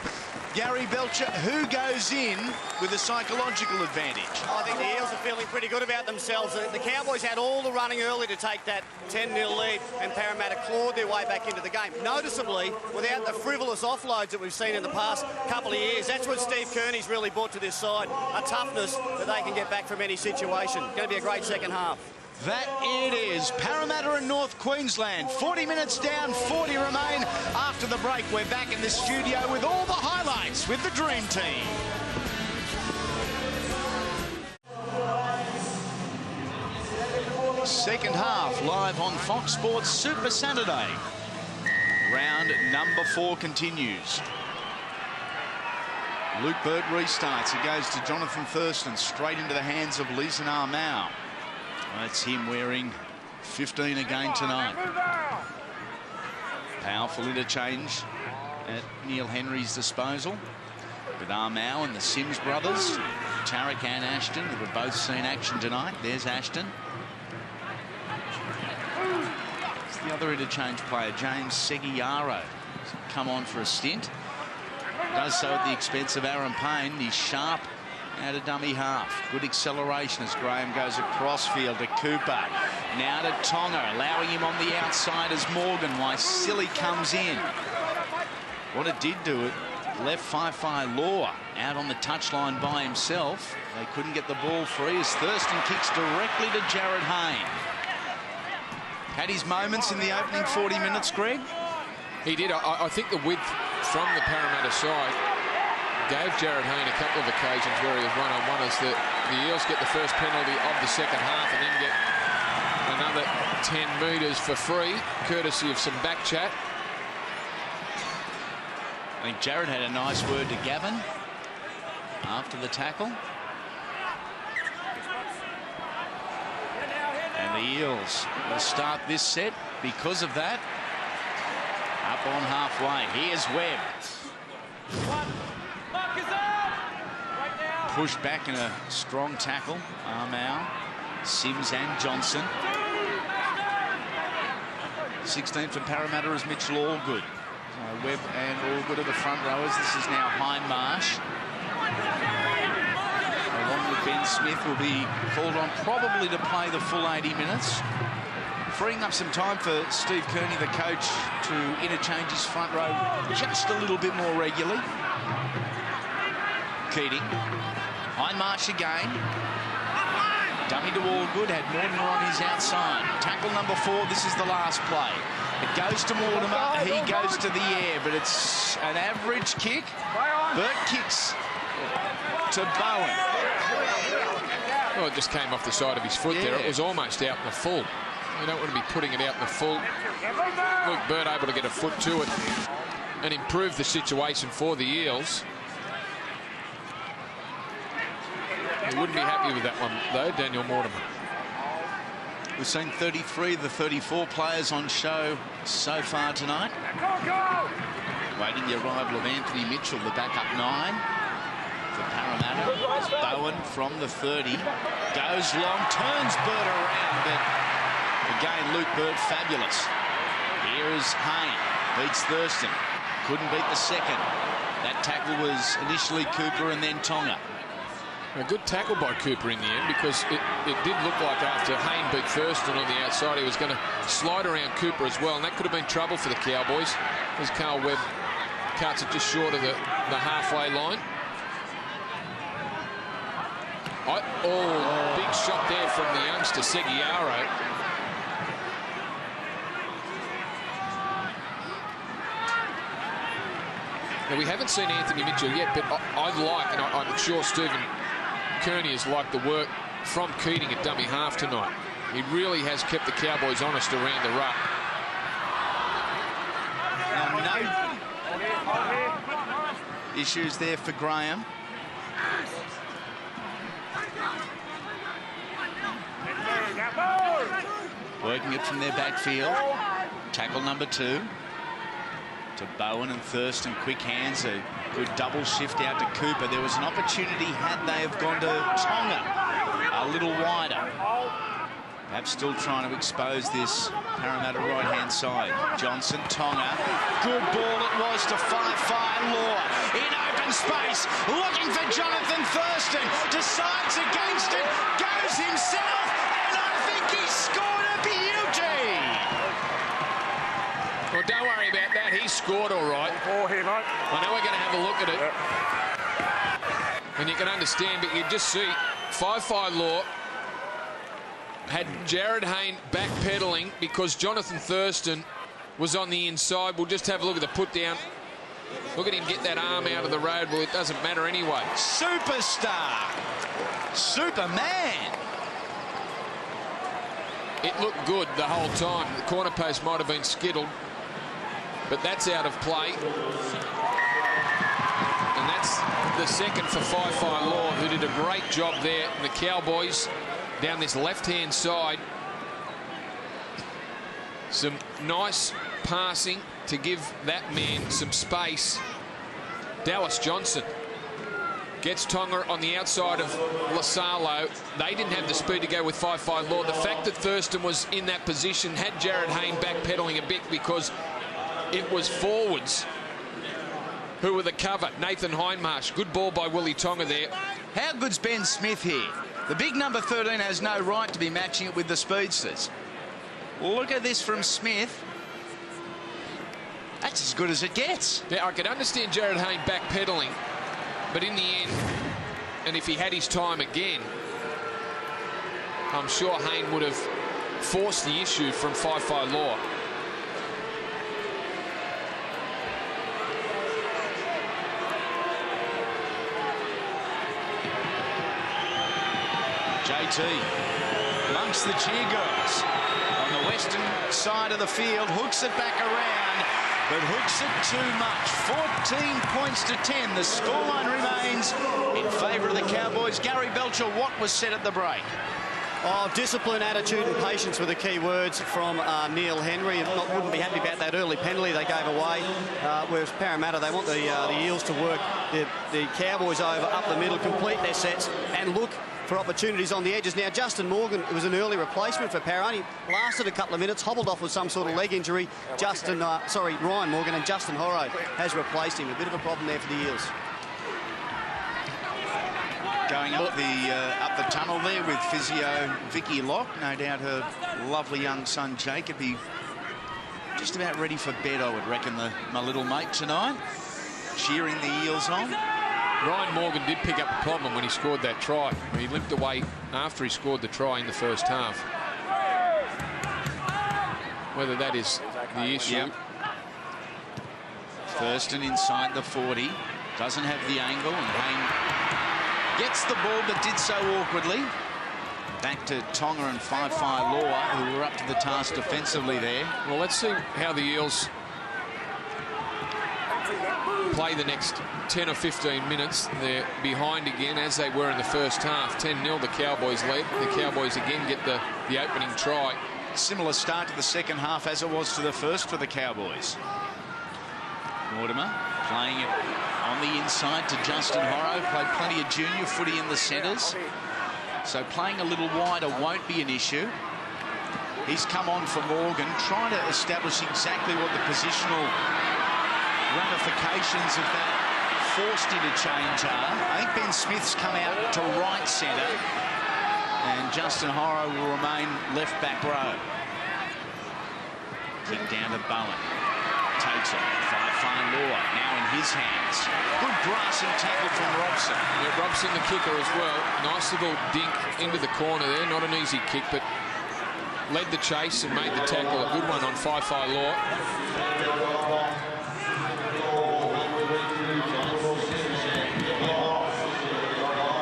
Gary Belcher, who goes in with a psychological advantage? I think the Eels are feeling pretty good about themselves. The Cowboys had all the running early to take that 10-0 lead, and Parramatta clawed their way back into the game. Noticeably, without the frivolous offloads that we've seen in the past couple of years, that's what Steve Kearney's really brought to this side, a toughness that they can get back from any situation. Going to be a great second half. That it is. Parramatta and North Queensland. 40 minutes down, 40 remain. After the break, we're back in the studio with all the highlights with the Dream Team. Second half live on Fox Sports Super Saturday. Round number 4 continues. Luke Burt restarts. It goes to Jonathan Thurston, straight into the hands of Leeson Armau. That's him wearing 15 again tonight. Powerful interchange at Neil Henry's disposal with Armau and the Sims brothers, Tarek and Ashton, who have both seen action tonight. There's Ashton. It's the other interchange player, James Seguiaro, come on for a stint. Does so at the expense of Aaron Payne. He's sharp out of dummy half. Good acceleration as Graham goes across field to Cooper. Now to Tonga, allowing him on the outside as Morgan. Silly comes in. What it did do, it left Fai Law out on the touchline by himself. They couldn't get the ball free as Thurston kicks directly to Jared Hayne. Had his moments in the opening 40 minutes, Greg? He did. I think the width from the Parramatta side gave Jared Hayne a couple of occasions where he was one-on-one as the Eels get the first penalty of the second half and then get another 10 metres for free, courtesy of some back chat. I think Jared had a nice word to Gavin after the tackle. And the Eels will start this set because of that. Up on halfway. Here's Webb. Pushed back in a strong tackle. Armau, Sims and Johnson. 16th for Parramatta is Mitchell Allgood. Webb and Allgood are the front rowers. This is now Hindmarsh. Along with Ben Smith will be called on probably to play the full 80 minutes. Freeing up some time for Steve Kearney, the coach, to interchange his front row just a little bit more regularly. Keating. Hindmarsh again. Dummy to Allgood, had Mortimer on his outside. Tackle number 4, this is the last play. It goes to Mortimer, he goes to the air, but it's an average kick. Burt kicks to Bowen. Well, it just came off the side of his foot there. It was almost out in the full. You don't want to be putting it out in the full. Luke Burt able to get a foot to it and improve the situation for the Eels. He wouldn't be happy with that one, though, Daniel Mortimer. We've seen 33 of the 34 players on show so far tonight. Waiting the arrival of Anthony Mitchell, the backup 9 for Parramatta. Bowen from the 30. Goes long, turns Burt around, but again, Luke Burt fabulous. Here is Hayne, beats Thurston. Couldn't beat the second. That tackle was initially Cooper and then Tonga. A good tackle by Cooper in the end, because it did look like after Hayne beat Thurston on the outside, he was going to slide around Cooper as well, and that could have been trouble for the Cowboys as Carl Webb cuts it just short of the halfway line. Big shot there from the youngster, Seguiaro. Now, we haven't seen Anthony Mitchell yet, but I'd like, and I'm sure Stephen Kearney has liked the work from Keating at dummy half tonight. He really has kept the Cowboys honest around the ruck. No issues there for Graham. Working it from their backfield. Tackle number 2. To Bowen and Thurston, quick hands, a good double shift out to Cooper. There was an opportunity had they have gone to Tonga a little wider. Perhaps still trying to expose this Parramatta right-hand side. Johnson, Tonga. Good ball it was to Law. In open space, looking for Jonathan Thurston. Decides against it, goes himself, and I think he scored a beauty. Well, don't worry about that. He scored all right. I know we're going to have a look at it. And you can understand, but you just see Law had Jared Hayne backpedaling because Jonathan Thurston was on the inside. We'll just have a look at the put down. Look at him get that arm out of the road. Well, it doesn't matter anyway. Superstar. Superman. It looked good the whole time. The corner post might have been skittled, but that's out of play. And that's the second for Law, who did a great job there. The Cowboys down this left-hand side. Some nice passing to give that man some space. Dallas Johnson gets Tonga on the outside of Lasalo. They didn't have the speed to go with Law. The fact that Thurston was in that position had Jared Hayne backpedaling a bit because it was forwards who were the cover. Nathan Hindmarsh. Good ball by Willie Tonga there. How good's Ben Smith here? The big number 13 has no right to be matching it with the speedsters. Look at this from Smith. That's as good as it gets. Now, I could understand Jared Hayne backpedaling, but in the end, and if he had his time again, I'm sure Hayne would have forced the issue from Law. JT amongst the cheergoers on the western side of the field, hooks it back around, but hooks it too much. 14 points to 10. The scoreline remains in favour of the Cowboys. Gary Belcher, what was said at the break? Oh, discipline, attitude and patience were the key words from Neil Henry. Wouldn't be happy about that early penalty they gave away. Whereas Parramatta, they want the Eels to work the Cowboys over up the middle, complete their sets and look for opportunities on the edges. Now, Justin Morgan was an early replacement for Parra. Only lasted a couple of minutes, hobbled off with some sort of leg injury. Ryan Morgan, and Justin Horro has replaced him. A bit of a problem there for the Eels. Going up the tunnel there with physio Vicky Locke. No doubt her lovely young son Jacob. He just about ready for bed, I would reckon, my little mate tonight. Cheering the Eels on. Ryan Morgan did pick up the problem when he scored that try. He limped away after he scored the try in the first half. Whether that is the issue. Yep. Thurston inside the 40. Doesn't have the angle, and Hayne gets the ball, but did so awkwardly. Back to Tonga and Whai Loa, who were up to the task defensively there. Well, let's see how the Eels play the next 10 or 15 minutes. They're behind again, as they were in the first half. 10-0, the Cowboys lead. The Cowboys again get the opening try. Similar start to the second half as it was to the first for the Cowboys. Mortimer playing it on the inside to Justin Horrow. Played plenty of junior footy in the centres. So playing a little wider won't be an issue. He's come on for Morgan, trying to establish exactly what the positional ramifications of that forced interchange are. I think Ben Smith's come out to right centre, and Justin Horrow will remain left back row. Kick down to Bowen. Takes it. Whai Loa now in his hands. Good grassing tackle from Robson. Yeah, Robson the kicker as well. Nice little dink into the corner there. Not an easy kick, but led the chase and made the tackle. A good one on Whai Loa.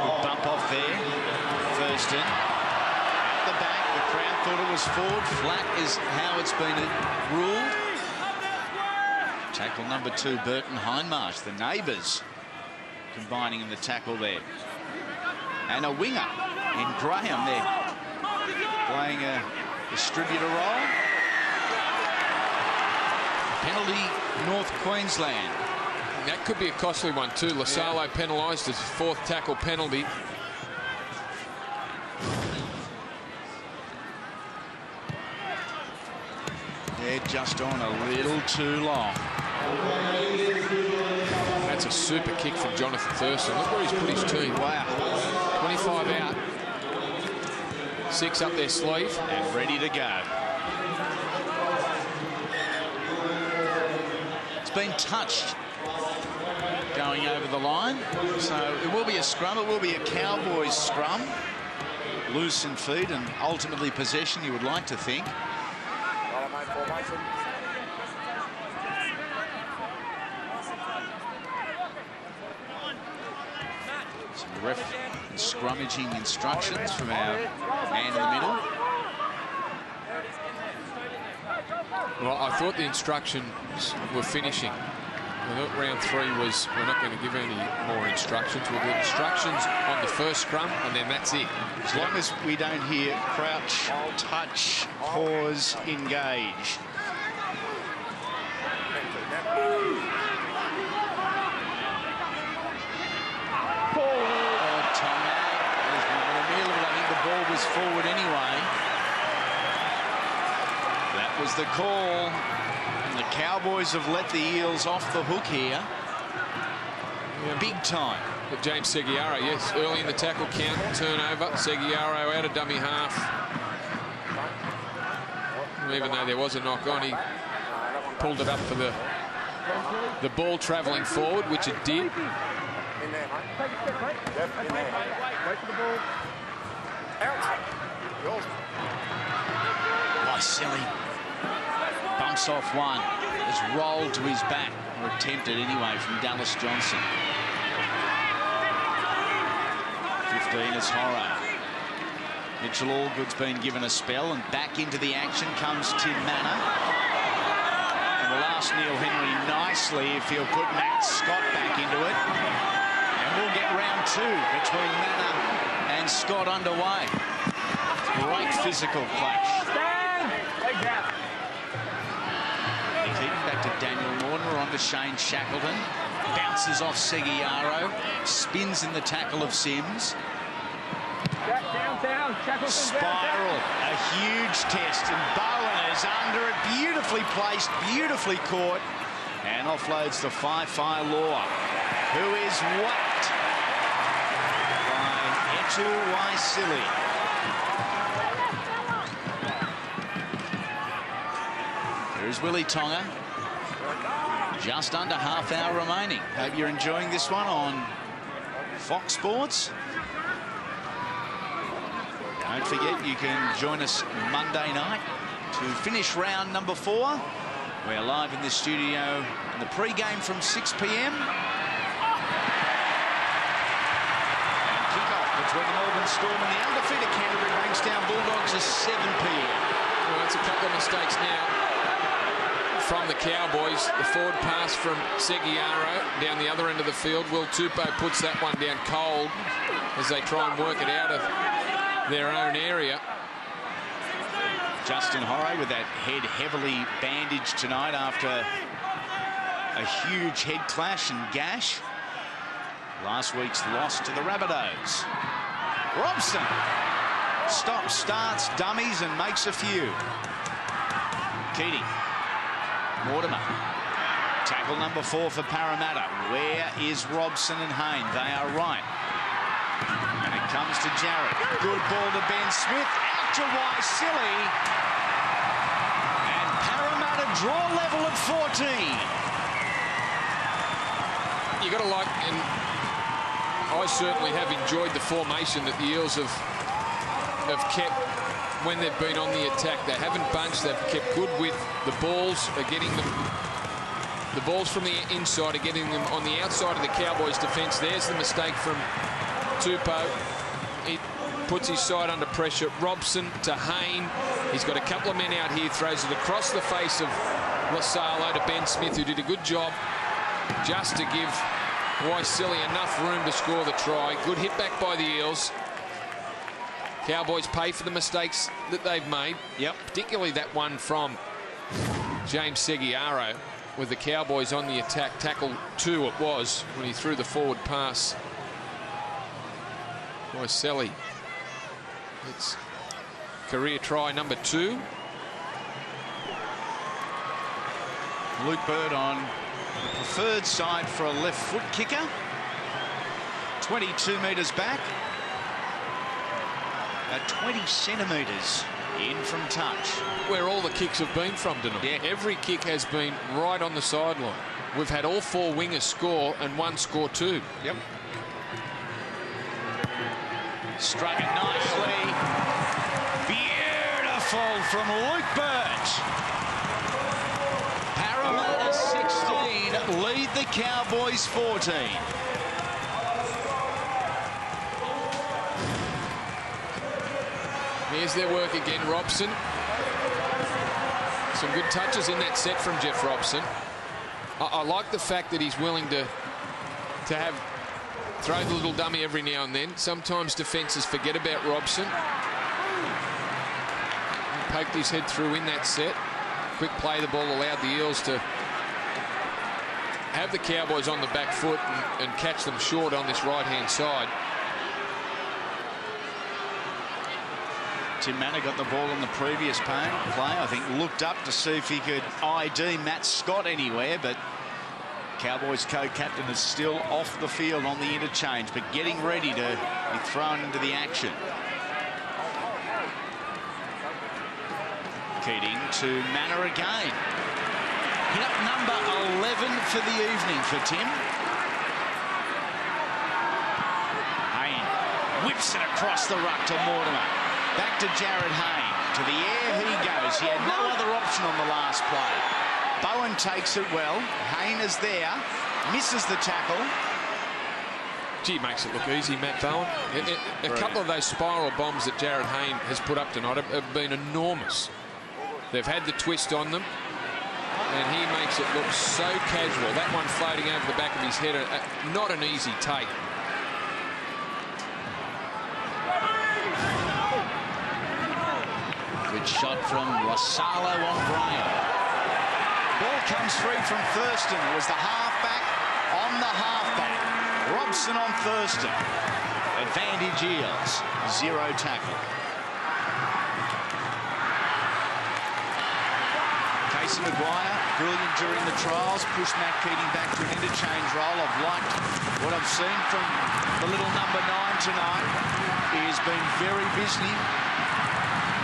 Good bump off there. Thurston. At the back, the crowd thought it was forward. Flat is how it's been ruled. Tackle number 2, Burton Hindmarsh. The neighbours combining in the tackle there. And a winger in Graham there, playing a distributor role. Penalty, North Queensland. That could be a costly one too. Lasalo penalised his 4th tackle penalty. They're just on a little too long. That's a super kick from Jonathan Thurston. Look where he's put his team. Wow. 25 out. 6 up their sleeve. And ready to go. It's been touched going over the line. So it will be a scrum. It will be a Cowboys scrum. Loose in feet and ultimately possession, you would like to think. Some ref scrummaging instructions from our man in the middle. Well, I thought the instructions were finishing. I thought round 3 was, we're not going to give any more instructions. We'll do instructions on the first scrum, and then that's it. As long as we don't hear crouch, touch, pause, engage. Ball was forward anyway. That was the call. And the Cowboys have let the Eels off the hook here. Yeah. Big time. But James Seguiaro, yes, early in the tackle count, turnover. Seguiaro out of dummy half. Even though there was a knock on, he pulled it up for the ball travelling forward, which it did. In there, mate. Take a step, mate. Yep, in there. Wait for the ball. Silly. Bumps off one. Has rolled to his back, or attempted anyway, from Dallas Johnson. 15 is Horrow. Mitchell Allgood's been given a spell, and back into the action comes Tim Manor. And the last Neil Henry nicely, if he'll put Matt Scott back into it. And we'll get round 2 between Manor and Scott underway. Great physical clash. Back to Daniel Mortimer, on to Shane Shackleton. Bounces off Seguiaro. Spins in the tackle of Sims. Spiral. A huge test. And Bowen is under it. Beautifully placed, beautifully caught. And offloads to Whai Loa, who is whacked by Etu Waisili. Here's Willie Tonga. Just under half hour remaining. Hope you're enjoying this one on Fox Sports. Don't forget, you can join us Monday night to finish round number 4. We're live in the studio in the pre-game from 6 p.m. And kick-off where the Melbourne Storm and the undefeated Canterbury Bankstown Bulldogs are 7 p.m. Well, that's a couple of mistakes now from the Cowboys. The forward pass from Seguiaro down the other end of the field. Will Tupou puts that one down cold as they try and work it out of their own area. Justin Horro with that head heavily bandaged tonight after a huge head clash and gash. Last week's loss to the Rabbitohs. Robson stops, starts, dummies and makes a few. Keating. Mortimer. Tackle number 4 for Parramatta. Where is Robson and Hayne? They are right. And it comes to Jarrett. Good ball to Ben Smith. Out to Waisili. And Parramatta draw level at 14. You got to like, and I certainly have enjoyed the formation that the Eels have kept when they've been on the attack. They haven't bunched. They've kept good with the balls. Are getting them. The balls from the inside are getting them on the outside of the Cowboys' defence. There's the mistake from Tupou. He puts his side under pressure. Robson to Hayne. He's got a couple of men out here. Throws it across the face of Lasalo to Ben Smith, who did a good job just to give Waisili enough room to score the try. Good hit back by the Eels. Cowboys pay for the mistakes that they've made. Yep. Particularly that one from James Seguiaro with the Cowboys on the attack. Tackle 2 it was when he threw the forward pass. Waisili. It's career try number 2. Luke Bird on the preferred side for a left foot kicker. 22 metres back. At 20 centimetres in from touch. Where all the kicks have been from tonight. Yeah. Every kick has been right on the sideline. We've had all 4 wingers score and one score 2. Yep. Struck it nicely. Beautiful from Luke Bird. Parramatta 16 lead the Cowboys 14. Here's their work again, Robson. Some good touches in that set from Jeff Robson. I like the fact that he's willing to throw the little dummy every now and then. Sometimes defences forget about Robson. He poked his head through in that set. Quick play the ball allowed the Eels to have the Cowboys on the back foot and catch them short on this right-hand side. Tim Manor got the ball in the previous play. I think looked up to see if he could ID Matt Scott anywhere, but Cowboys co-captain is still off the field on the interchange, but getting ready to be thrown into the action. Keating to Manor again. Hit up number 11 for the evening for Tim. Hayne whips it across the ruck to Mortimer. Back to Jared Hayne. To the air he goes. He had no other option on the last play. Bowen takes it well. Hayne is there. Misses the tackle. Gee, makes it look easy, Matt Bowen. A couple of those spiral bombs that Jared Hayne has put up tonight have been enormous. They've had the twist on them, and he makes it look so casual. That one floating over the back of his head, not an easy take. Good shot from Lasalo on Graham. Ball comes free from Thurston. It was the halfback on the halfback. Robson on Thurston. Advantage Eels. 0 tackle. Casey Maguire, brilliant during the trials. Pushed Matt Keating back to an interchange role. I've liked what I've seen from the little number 9 tonight. He has been very busy.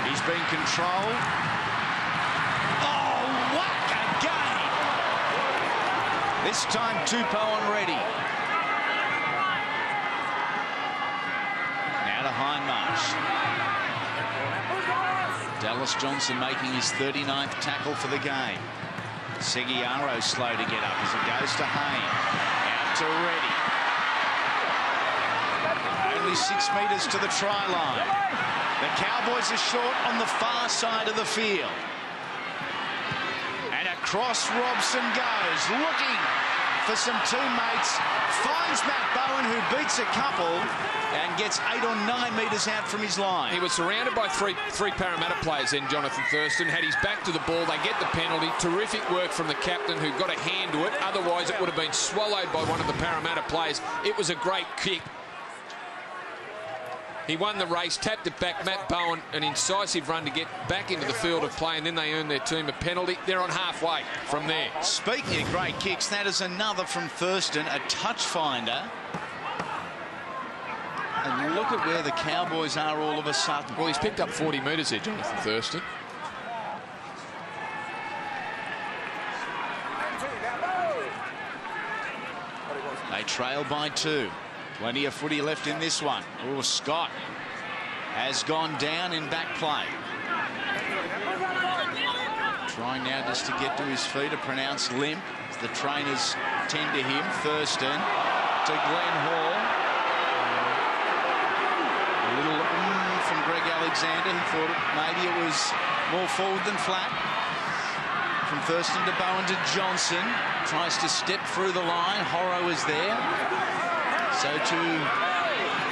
He's been controlled. Oh, whack again! This time Tupou on ready. Now to Hindmarsh. Dallas Johnson making his 39th tackle for the game. Seguiaro slow to get up as it goes to Hayne. Out to Reddy. Only only 6 metres to the try line. The Cowboys are short on the far side of the field. And across Robson goes, looking for some teammates. Finds Matt Bowen, who beats a couple and gets 8 or 9 metres out from his line. He was surrounded by three Parramatta players then, Jonathan Thurston. Had his back to the ball, they get the penalty. Terrific work from the captain, who got a hand to it. Otherwise, it would have been swallowed by one of the Parramatta players. It was a great kick. He won the race, tapped it back. Matt Bowen, an incisive run to get back into the field of play, and then they earn their team a penalty. They're on halfway from there. Speaking of great kicks, that is another from Thurston, a touch finder. And look at where the Cowboys are all of a sudden. Well, he's picked up 40 metres there, Jonathan Thurston. They trail by 2. Plenty of footy left in this one. Oh, Scott has gone down in back play. Trying now just to get to his feet, a pronounced limp as the trainers tend to him. Thurston to Glenn Hall. A little from Greg Alexander. He thought maybe it was more forward than flat. From Thurston to Bowen to Johnson. Tries to step through the line. Horrow is there. So to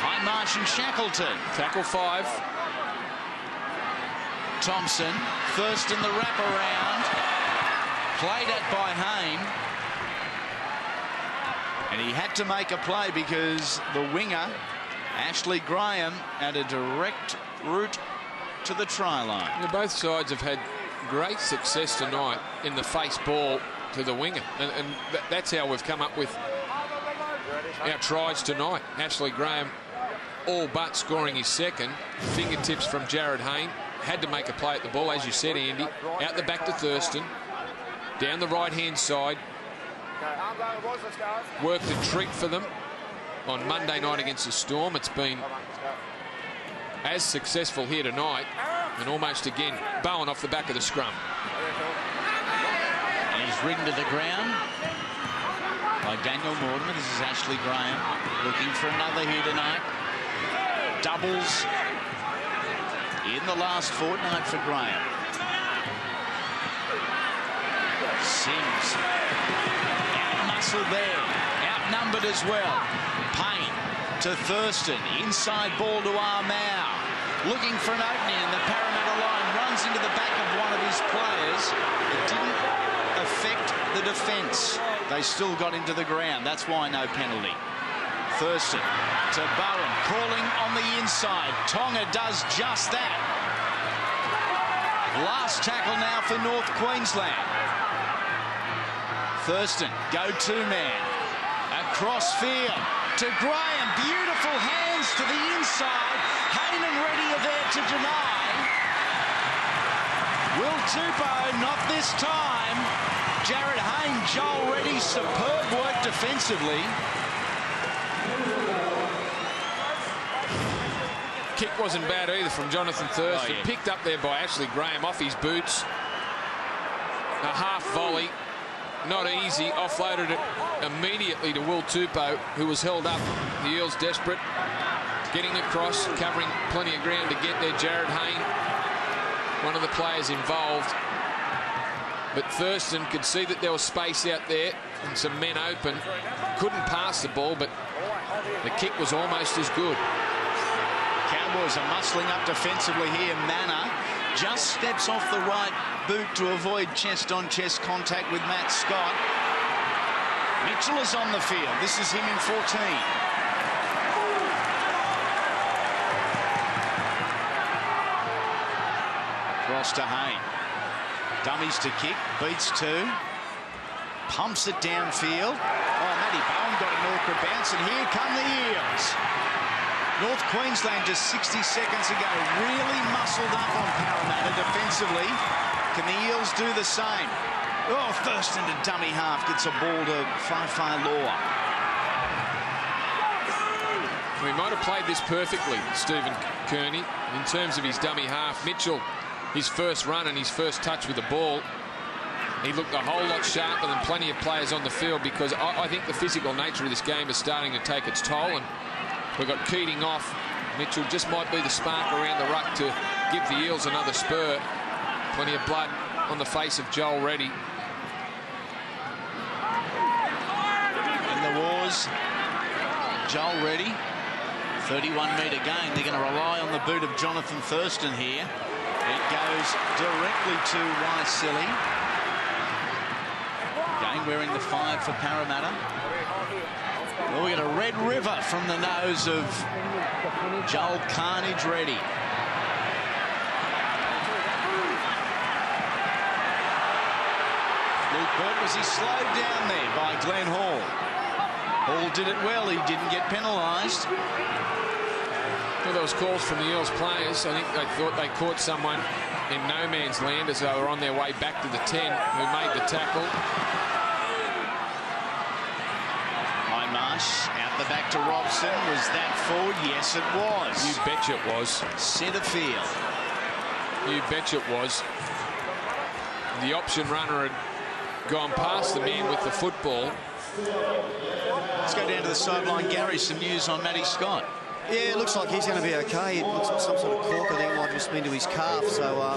High Marsh and Shackleton. Tackle 5. Thompson. Thurston the wraparound. Played at by Hayne. And he had to make a play because the winger, Ashley Graham, had a direct route to the try line. Yeah, both sides have had great success tonight in the face ball to the winger. And that's how we've come up with our tries tonight. Ashley Graham all but scoring his second. Fingertips from Jared Hayne. Had to make a play at the ball, as you said, Andy. Out the back to Thurston. Down the right-hand side. Worked a trick for them on Monday night against the Storm. It's been as successful here tonight. And almost again, Bowen off the back of the scrum. And he's ringed to the ground by Daniel Mortimer. This is Ashley Graham looking for another here tonight. Doubles in the last fortnight for Graham. Sims out-muscled there, outnumbered as well. Payne to Thurston, inside ball to Armau, looking for an opening, and the Parramatta line runs into the back of one of his players. It didn't affect the defence. They still got into the ground. That's why no penalty. Thurston to Bowen, calling on the inside. Tonga does just that. Last tackle now for North Queensland. Thurston, go-to man. Across field to Graham. Beautiful hands to the inside. Hayne and Reddy are there to deny. Will Tupou, not this time. Jared Hayne, Joel Reddy, superb work defensively. Kick wasn't bad either from Jonathan Thurston. Oh, yeah. Picked up there by Ashley Graham off his boots. A half volley. Not easy. Offloaded it immediately to Will Tupou, who was held up. The Eels desperate. Getting across, covering plenty of ground to get there. Jared Hayne, one of the players involved. But Thurston could see that there was space out there and some men open. Couldn't pass the ball, but the kick was almost as good. Cowboys are muscling up defensively here. Manor just steps off the right boot to avoid chest-on-chest contact with Matt Scott. Mitchell is on the field. This is him in 14. Cross to Hayne. Dummies to kick. Beats 2. Pumps it downfield. Oh, Matty Bowen got an awkward bounce, and here come the Eels. North Queensland just 60 seconds ago really muscled up on Parramatta defensively. Can the Eels do the same? Oh, Thurston to dummy half, gets a ball to Fai Law. We might have played this perfectly, Stephen Kearney, in terms of his dummy half. Mitchell, his first run and his first touch with the ball, he looked a whole lot sharper than plenty of players on the field, because I think the physical nature of this game is starting to take its toll, and We've got Keating off. Mitchell just might be the spark around the ruck to give the Eels another spur. Plenty of blood on the face of Joel Reddy. In the wars, Joel Reddy, 31-metre gain. They're going to rely on the boot of Jonathan Thurston here. It goes directly to Waisili. Again wearing the 5 for Parramatta. Well, we get a red river from the nose of Joel Carnage Reddy. Luke Burt, was he slowed down there by Glenn Hall? Hall did it well. He didn't get penalised. Well, there was calls from the Eels players. I think they thought they caught someone in no man's land as they were on their way back to the 10 who made the tackle. Hindmarsh out the back to Robson. Was that forward? Yes, it was. You betcha it was. Centre field. You betcha it was. The option runner had gone past the man with the football. Let's go down to the sideline. Gary, some news on Matty Scott. Yeah, it looks like he's going to be okay. It looks like some sort of cork, I think, might have just been to his calf. So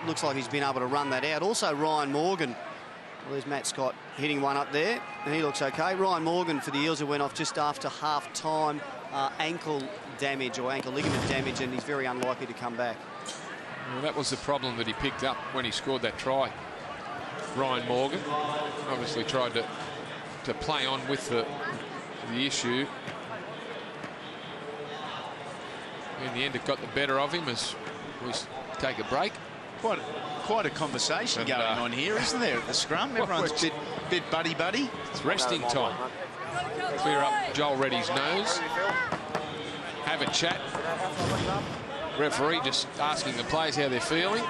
looks like he's been able to run that out. Also, Ryan Morgan. Well, there's Matt Scott hitting one up there, and he looks okay. Ryan Morgan for the Eels, who went off just after half-time, ankle damage or ankle ligament damage, and he's very unlikely to come back. Well, that was the problem that he picked up when he scored that try. Ryan Morgan obviously tried to play on with the issue. In the end, it got the better of him as we take a break. Quite a conversation going on here, isn't there, at the scrum? Everyone's a bit buddy-buddy. It's resting time. Clear up Joel Reddy's nose. Have a chat. Referee just asking the players how they're feeling.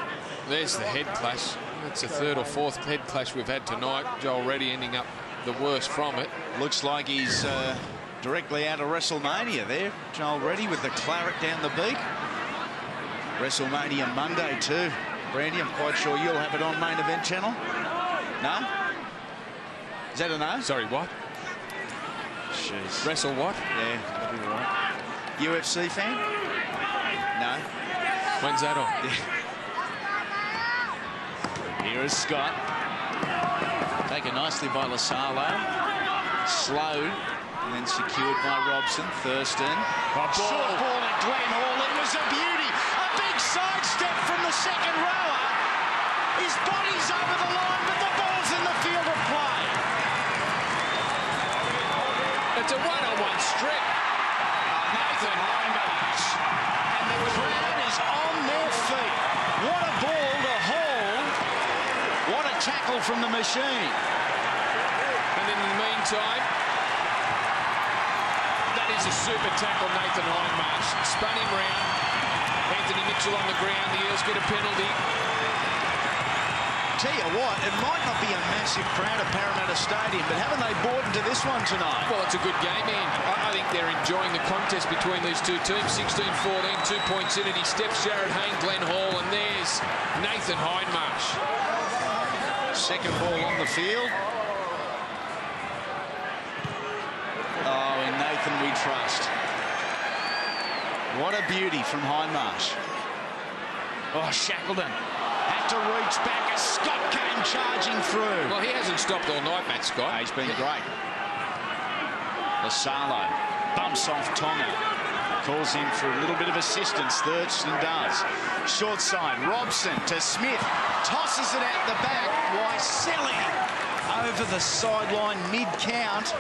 There's the head clash. That's the 3rd or 4th head clash we've had tonight. Joel Reddy ending up the worst from it. Looks like he's directly out of WrestleMania there. Joel Reddy with the claret down the beak. WrestleMania Monday too. Brandy, I'm quite sure you'll have it on Main Event Channel. No? Is that a no? Sorry, what? Jeez. Wrestle what? Yeah, that'll be right. UFC fan? No. When's that on? Yeah. Here is Scott. Taken nicely by Lasalo. Slowed and then secured by Robson. Thurston. Short ball at Glenn Hall. It was a beauty. A big sidestep from the second rower. His body's over the line, but the ball's in the field of play. It's a one-on-one strip. Nathan Hindmarsh. And the crowd is on their feet. What a ball to Hall. What a tackle from the machine. And in the meantime, that is a super tackle, Nathan Hindmarsh. Spun him round. Anthony Mitchell on the ground. The Eels get a penalty. Tell you what, it might not be a massive crowd at Parramatta Stadium, but haven't they bought into this one tonight? Well, it's a good game, Andy. I think they're enjoying the contest between these two teams. 16-14, 2 points in it. He steps Jared Hayne, Glenn Hall, and there's Nathan Hindmarsh. Second ball on the field. Oh, in Nathan we trust. What a beauty from Hindmarsh. Oh, Shackleton had to reach back as Scott came charging through. Well, he hasn't stopped all night, Matt Scott. He's been great. Lasalo bumps off Tonga. Calls in for a little bit of assistance. Thurston does. Short side. Robson to Smith. Tosses it out the back. Waisili over the sideline mid-count.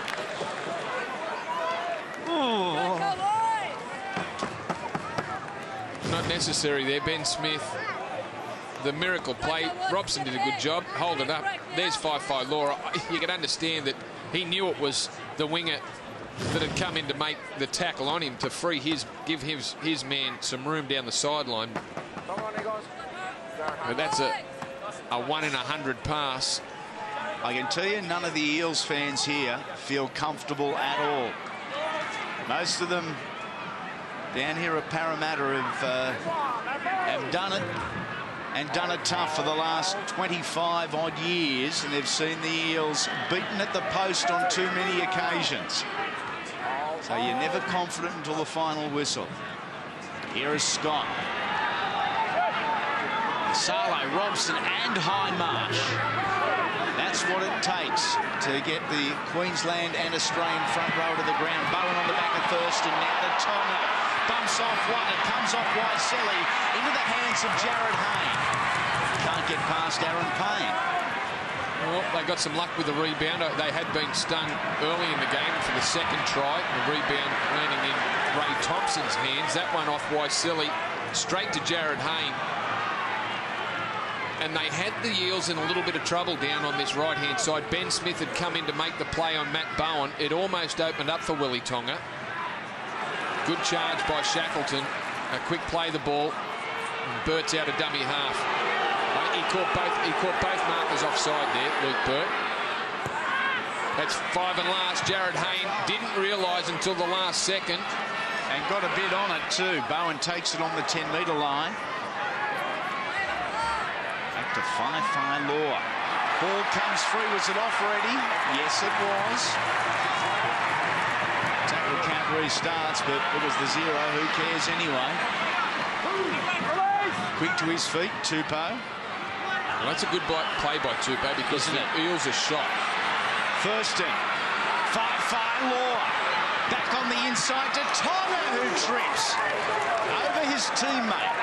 Not necessary there. Ben Smith, the miracle play. Robson did a good job. Hold it up. There's Fifi Laura. You can understand that he knew it was the winger that had come in to make the tackle on him to free give his man some room down the sideline. But that's a 1 in 100 pass. I can tell you, none of the Eels fans here feel comfortable at all. Most of them down here at Parramatta have done it, and done it tough for the last 25 odd years, and they've seen the Eels beaten at the post on too many occasions. So you're never confident until the final whistle. Here is Scott. Salo, Robson and Hindmarsh. That's what it takes to get the Queensland and Australian front row to the ground. Bowen on the back of Thurston. Now to Tonga. Bumps off one. It comes off Waiselli into the hands of Jared Hayne. Can't get past Aaron Payne. Well, they got some luck with the rebound. They had been stung early in the game for the second try. The rebound landing in Ray Thompson's hands. That one off Waiselli straight to Jared Hayne. And they had the Eels in a little bit of trouble down on this right-hand side. Ben Smith had come in to make the play on Matt Bowen. It almost opened up for Willie Tonga. Good charge by Shackleton. A quick play the ball. And Burt's out of dummy half. He caught both markers offside there, Luke Burt. That's 5 and last. Jared Hayne didn't realise until the last second. And got a bit on it too. Bowen takes it on the 10-metre line. Back to Fi Law. Ball comes free. Was it off already? Yes, it was. Tackle count restarts, but it was the 0. Who cares anyway? Quick to his feet, Tupou. Well, that's a good play by Tupou because the Eels are shot. Thurston. Fi Law. Back on the inside to Tonga, who trips over his teammate.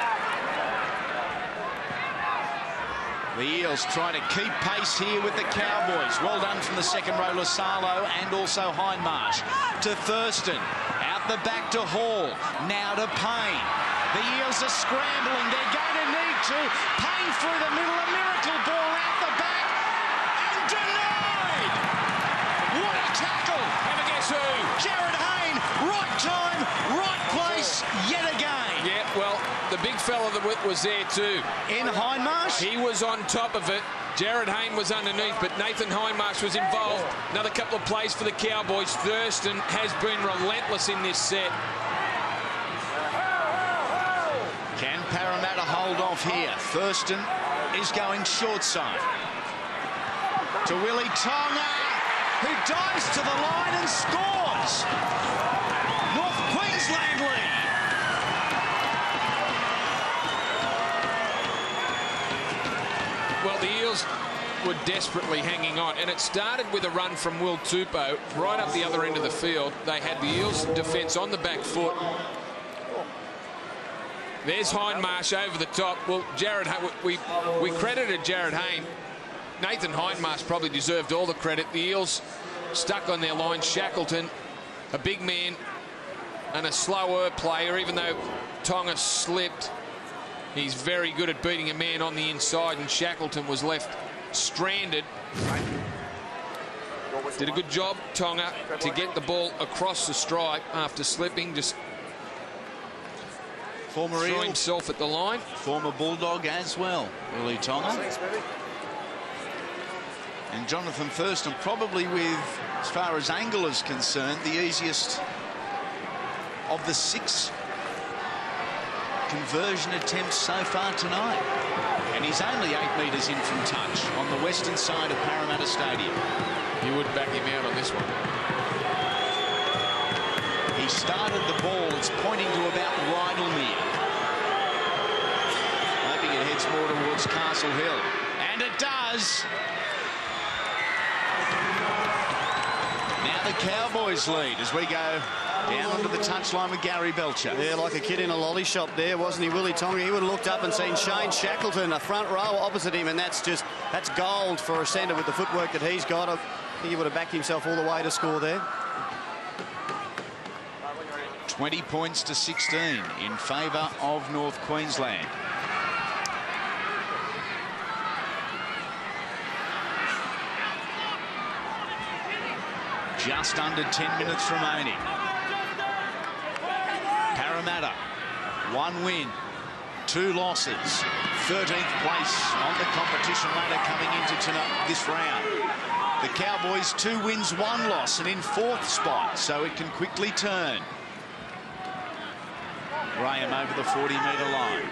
The Eels trying to keep pace here with the Cowboys. Well done from the second row, Lasalo and also Hindmarsh. To Thurston. Out the back to Hall. Now to Payne. The Eels are scrambling. They're going to need to. Payne through the middle. A miracle ball out the back. And denied! What a tackle! Have a guess who? Jared Hayne. Right time, right place, yet again. Yeah, well, the big fella that was there too. In Hindmarsh? He was on top of it. Jared Hayne was underneath, but Nathan Hindmarsh was involved. Another couple of plays for the Cowboys. Thurston has been relentless in this set. Can Parramatta hold off here? Thurston is going short side. To Willie Tonga, who dives to the line and scores. North Queensland lead. Well, the Eels were desperately hanging on, and it started with a run from Will Tupou right up the other end of the field. They had the Eels defence on the back foot. There's Hindmarsh over the top. Well, we credited Jared Hayne. Nathan Hindmarsh probably deserved all the credit. The Eels stuck on their line. Shackleton, a big man and a slower player, even though Tonga slipped. He's very good at beating a man on the inside, and Shackleton was left stranded. Did a good job, Tonga, to get the ball across the stripe after slipping. Just Former Eel, himself at the line. Former Bulldog as well, Willie Tonga. And Jonathan Thurston, probably with, as far as angle is concerned, the easiest of the 6 conversion attempts so far tonight. And he's only 8 metres in from touch on the western side of Parramatta Stadium. You would back him out on this one. He started the ball. It's pointing to about Rydalmere. Hoping it heads more towards Castle Hill. And it does. Now the Cowboys lead as we go down onto the touchline with Gary Belcher. Yeah, like a kid in a lolly shop there, wasn't he, Willie Tonga? He would have looked up and seen Shane Shackleton, a front row opposite him, and that's gold for a centre with the footwork that he's got. I think he would have backed himself all the way to score there. 20 points to 16 in favour of North Queensland. Just under 10 minutes remaining. Parramatta, 1 win, 2 losses, 13th place on the competition ladder coming into this round. The Cowboys 2 wins, 1 loss, and in 4th spot, so it can quickly turn. Graham over the 40-metre line.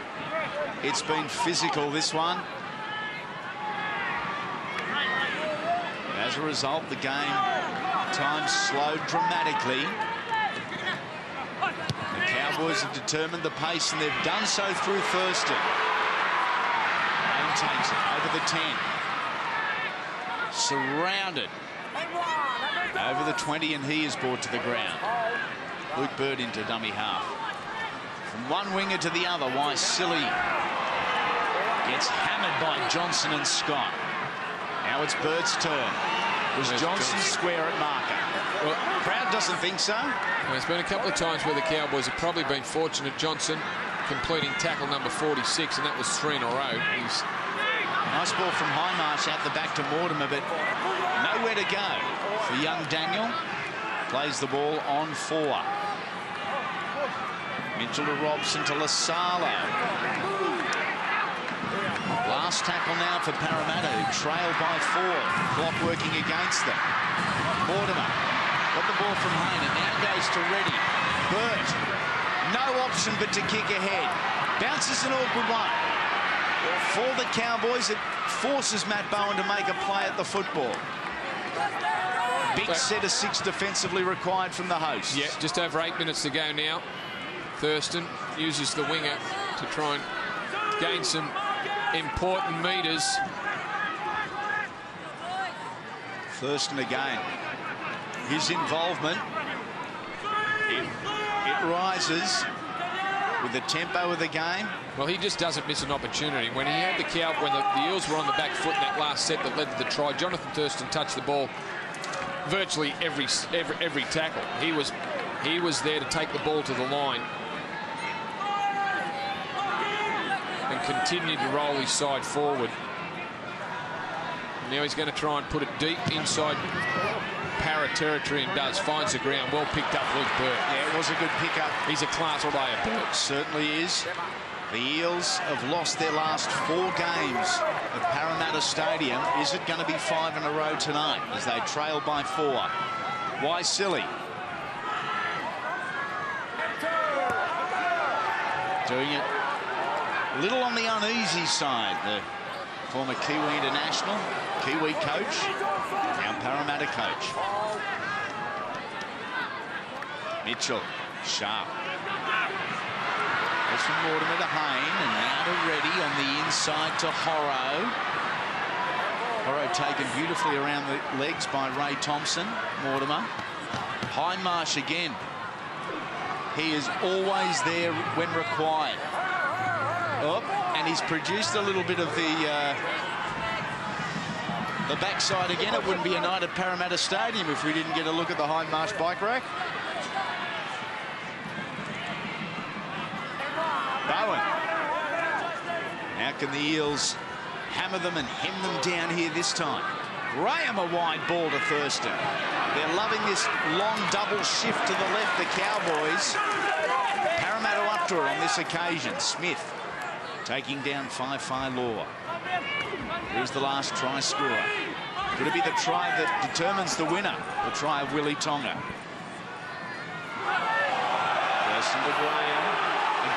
It's been physical, this one. As a result, the game time slowed dramatically. Cowboys have determined the pace, and they've done so through Thurston. Maintains it over the 10. Surrounded over the 20, and he is brought to the ground. Luke Bird into dummy half. From one winger to the other, Silly gets hammered by Johnson and Scott. Now it's Bird's turn. Was Johnson square at marker? Well, crowd doesn't think so. There's been a couple of times where the Cowboys have probably been fortunate. Johnson completing tackle number 46, and that was 3 in a row. He's nice ball from Highmarsh out the back to Mortimer, but nowhere to go for young Daniel. Plays the ball on 4. Mitchell to Robson to Lasalo. Last tackle now for Parramatta, who trail by 4. Clock working against them. Mortimer got the ball from Hayne, and now goes to Reddy. Burt, no option but to kick ahead. Bounces an awkward one. For the Cowboys, it forces Matt Bowen to make a play at the football. Big set of 6 defensively required from the hosts. Yeah, just over 8 minutes to go now. Thurston uses the winger to try and gain some important metres. Thurston again. His involvement, it rises with the tempo of the game. Well, he just doesn't miss an opportunity. When he had when the Eels were on the back foot in that last set that led to the try, Jonathan Thurston touched the ball virtually every tackle. He was there to take the ball to the line and continue to roll his side forward. Now he's going to try and put it deep inside Para territory, and finds the ground. Well picked up, Luke Burt. Yeah, it was a good pickup. He's a class player, Burt. Certainly is. The Eels have lost their last 4 games at Parramatta Stadium. Is it going to be 5 in a row tonight as they trail by 4? Silly? Doing it a little on the uneasy side. The former Kiwi international, Kiwi coach, now Parramatta coach. Mitchell, sharp. Goes from Mortimer to Hayne, and now to Reddy on the inside to Horrow. Horrow taken beautifully around the legs by Ray Thompson. Mortimer. Highmarsh again. He is always there when required. Oh, and he's produced a little bit of the backside again. It wouldn't be a night at Parramatta Stadium if we didn't get a look at the Highmarsh bike rack. Bowen. How can the Eels hammer them and hem them down here this time? Graham, a wide ball to Thurston. They're loving this long double shift to the left, the Cowboys. Parramatta up to it on this occasion. Smith taking down Fai Law. Here's the last try scorer. Could it be the try that determines the winner? The try of Willie Tonga. Thurston to Graham.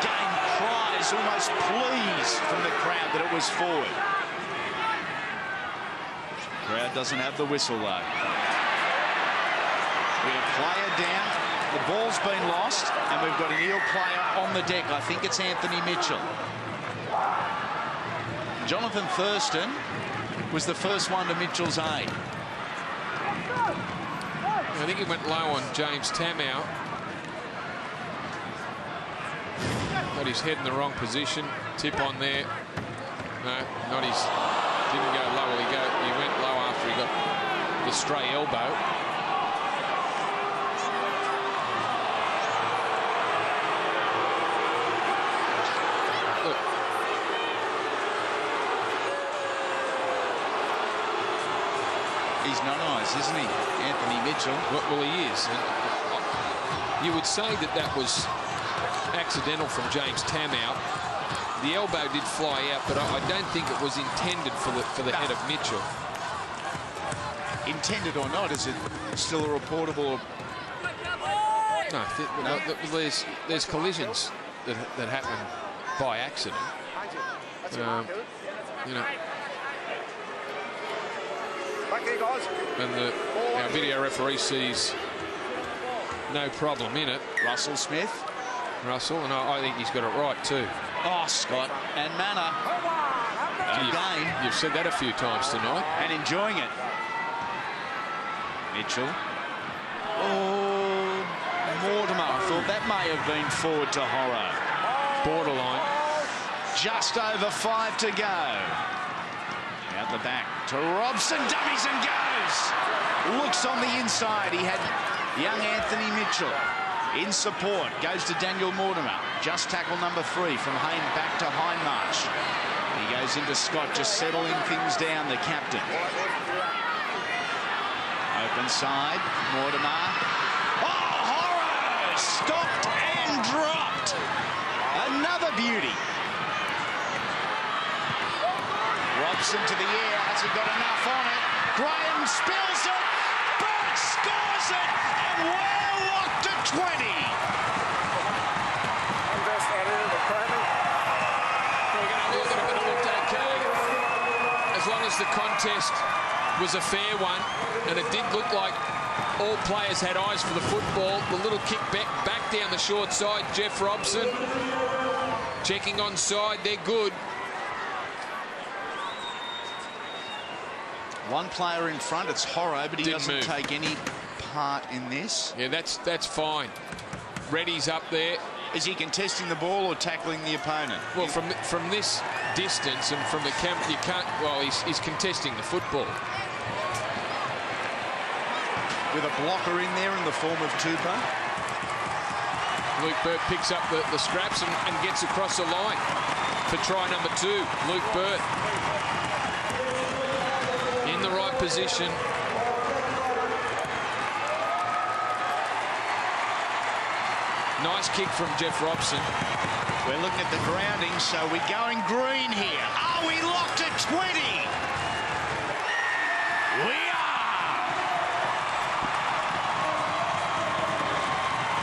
Again, cries, almost pleas from the crowd that it was forward. Crowd doesn't have the whistle though. We have player down. The ball's been lost, and we've got an Eel player on the deck. I think it's Anthony Mitchell. Jonathan Thurston was the first one to Mitchell's aid. I think he went low on James Tamau. Got his head in the wrong position. Tip on there. No, not his. Didn't go low. He went low after he got the stray elbow. Look. He's non-eyes, isn't he, Anthony Mitchell? Well, he is. And you would say that was accidental from James Tamau. The elbow did fly out, but I don't think it was intended for the head of Mitchell. Intended or not, is it still a reportable? No, there's collisions that happen by accident. You know. And our video referee sees no problem in it. Russell Smith Russell, and I think he's got it right too. Oh, Scott and Manor. Again. You've said that a few times tonight. And enjoying it. Mitchell. Oh, Mortimer. I thought that may have been forward to Horro. Borderline. Just over 5 to go. Out the back to Robson. Dummies and goes. Looks on the inside. He had young Anthony Mitchell in support. Goes to Daniel Mortimer. Just tackle number 3 from Hayne back to Hindmarsh. He goes into Scott, just settling things down, the captain. Open side, Mortimer. Oh, Horro! Stopped and dropped. Another beauty. Robson to the air. Has he got enough on it? Graham spills it. Burt scores it. And we're locked at 20. As long as the contest was a fair one, and it did look like all players had eyes for the football. The little kick back down the short side. Jeff Robson checking on side. They're good. One player in front, it's Horro, but he doesn't take any part in this. Yeah, that's fine. Reddy's up there. Is he contesting the ball or tackling the opponent? Well, from this distance and from the camp, you can't. Well, he's contesting the football. With a blocker in there in the form of Tupou. Luke Burt picks up the scraps and gets across the line for try number 2. Luke Burt in the right position. Nice kick from Jeff Robson. We're looking at the grounding, so we're going green here. Are we locked at 20? We are!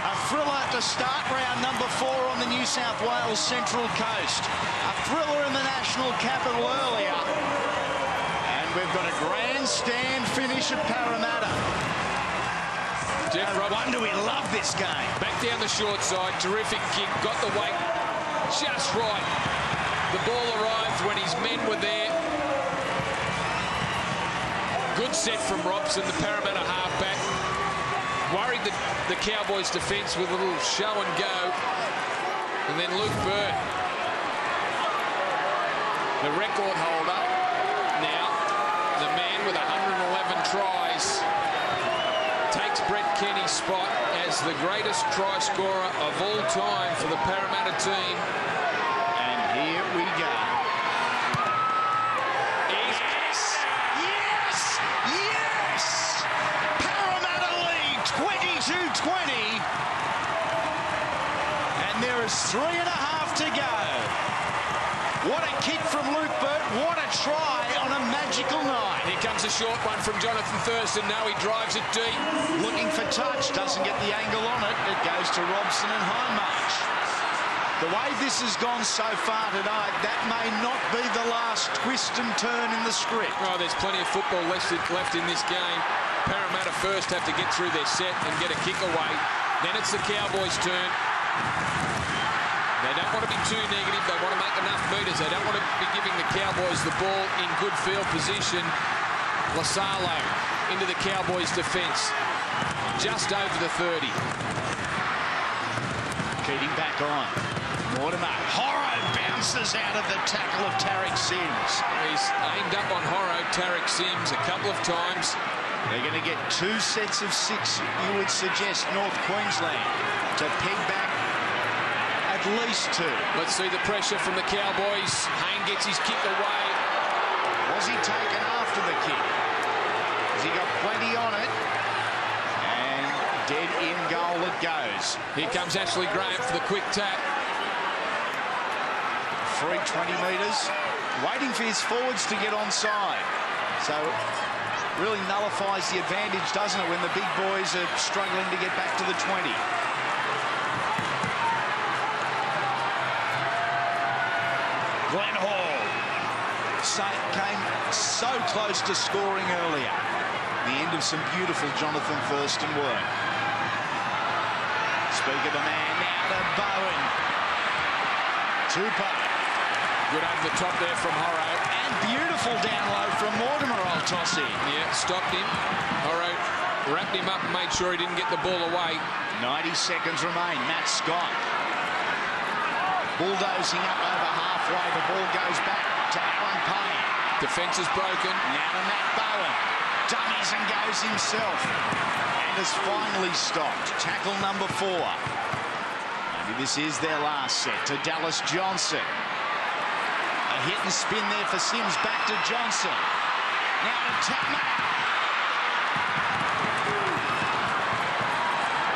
A thriller to start round number 4 on the New South Wales Central Coast. A thriller in the national capital earlier. And we've got a grandstand finish at Parramatta. Jeff Robson. Wonder we love this game. Back down the short side, terrific kick, got the weight just right. The ball arrived when his men were there. Good set from Robson, the Parramatta halfback. Worried the Cowboys defence with a little show and go. And then Luke Burt, the record holder now, the man with 111 tries, takes Brett Kenny's spot as the greatest try scorer of all time for the Parramatta team. And here we go. Yes! Yes! Yes! Parramatta lead 22-20. And there is 3.5 to go. What a kick from Luke Burt. What a try on a magical night. Here comes a short one from Jonathan Thurston. Now he drives it deep. Looking for touch. Doesn't get the angle on it. It goes to Robson and Hindmarsh. The way this has gone so far tonight, that may not be the last twist and turn in the script. Oh, there's plenty of football left in this game. Parramatta first have to get through their set and get a kick away. Then it's the Cowboys' turn. They don't want to be too negative. They want to make enough metres. They don't want to be giving the Cowboys the ball in good field position. Lasalo into the Cowboys' defence. Just over the 30. Keating back on. Mortimer. Horro bounces out of the tackle of Tarek Sims. He's aimed up on Horro, Tarek Sims, a couple of times. They're going to get 2 sets of 6, you would suggest, North Queensland, to peg back at least 2. Let's see the pressure from the Cowboys. Hayne gets his kick away. Was he taken after the kick? Has he got plenty on it? And dead in goal it goes. Here comes Ashley Graham for the quick tap. Free 20 metres. Waiting for his forwards to get onside. So really nullifies the advantage, doesn't it, when the big boys are struggling to get back to the 20. Glenn Hall came so close to scoring earlier. The end of some beautiful Jonathan Thurston work. Speak of the man now to Bowen. Tupou. Good over the top there from Horro. And beautiful down low from Mortimer, I'll toss in. Yeah, stopped him. Horro wrapped him up and made sure he didn't get the ball away. 90 seconds remain. Matt Scott. Bulldozing up over halfway. The ball goes back to Alan Payne. Defence is broken. Now to Matt Bowen. Dummies and goes himself. And has finally stopped. Tackle number 4. Maybe this is their last set to Dallas Johnson. A hit and spin there for Sims. Back to Johnson. Now to Tapman.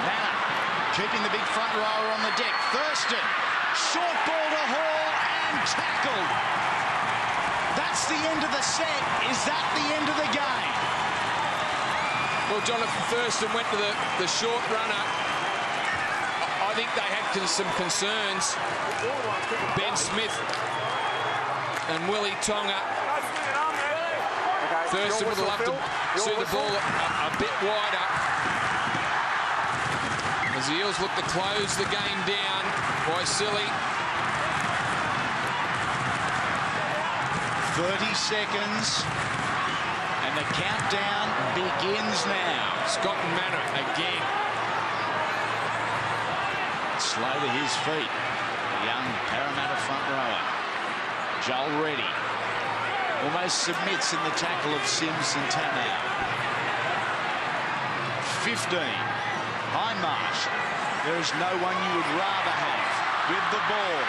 Manor keeping the big front rower on the deck. Thurston. Short ball to Hall and tackled. That's the end of the set. Is that the end of the game? Well, Jonathan Thurston went to the short runner. I think they had some concerns. Ben Smith and Willie Tonga. Thurston would have loved to see the ball a bit wider. As the Eels look to close the game down. Silly. 30 seconds. And the countdown begins now. Scott and Manor again. Slow to his feet. The young Parramatta front rower. Joel Reddy. Almost submits in the tackle of Sims and Tamau. 15. Hindmarsh. There is no one you would rather have with the ball.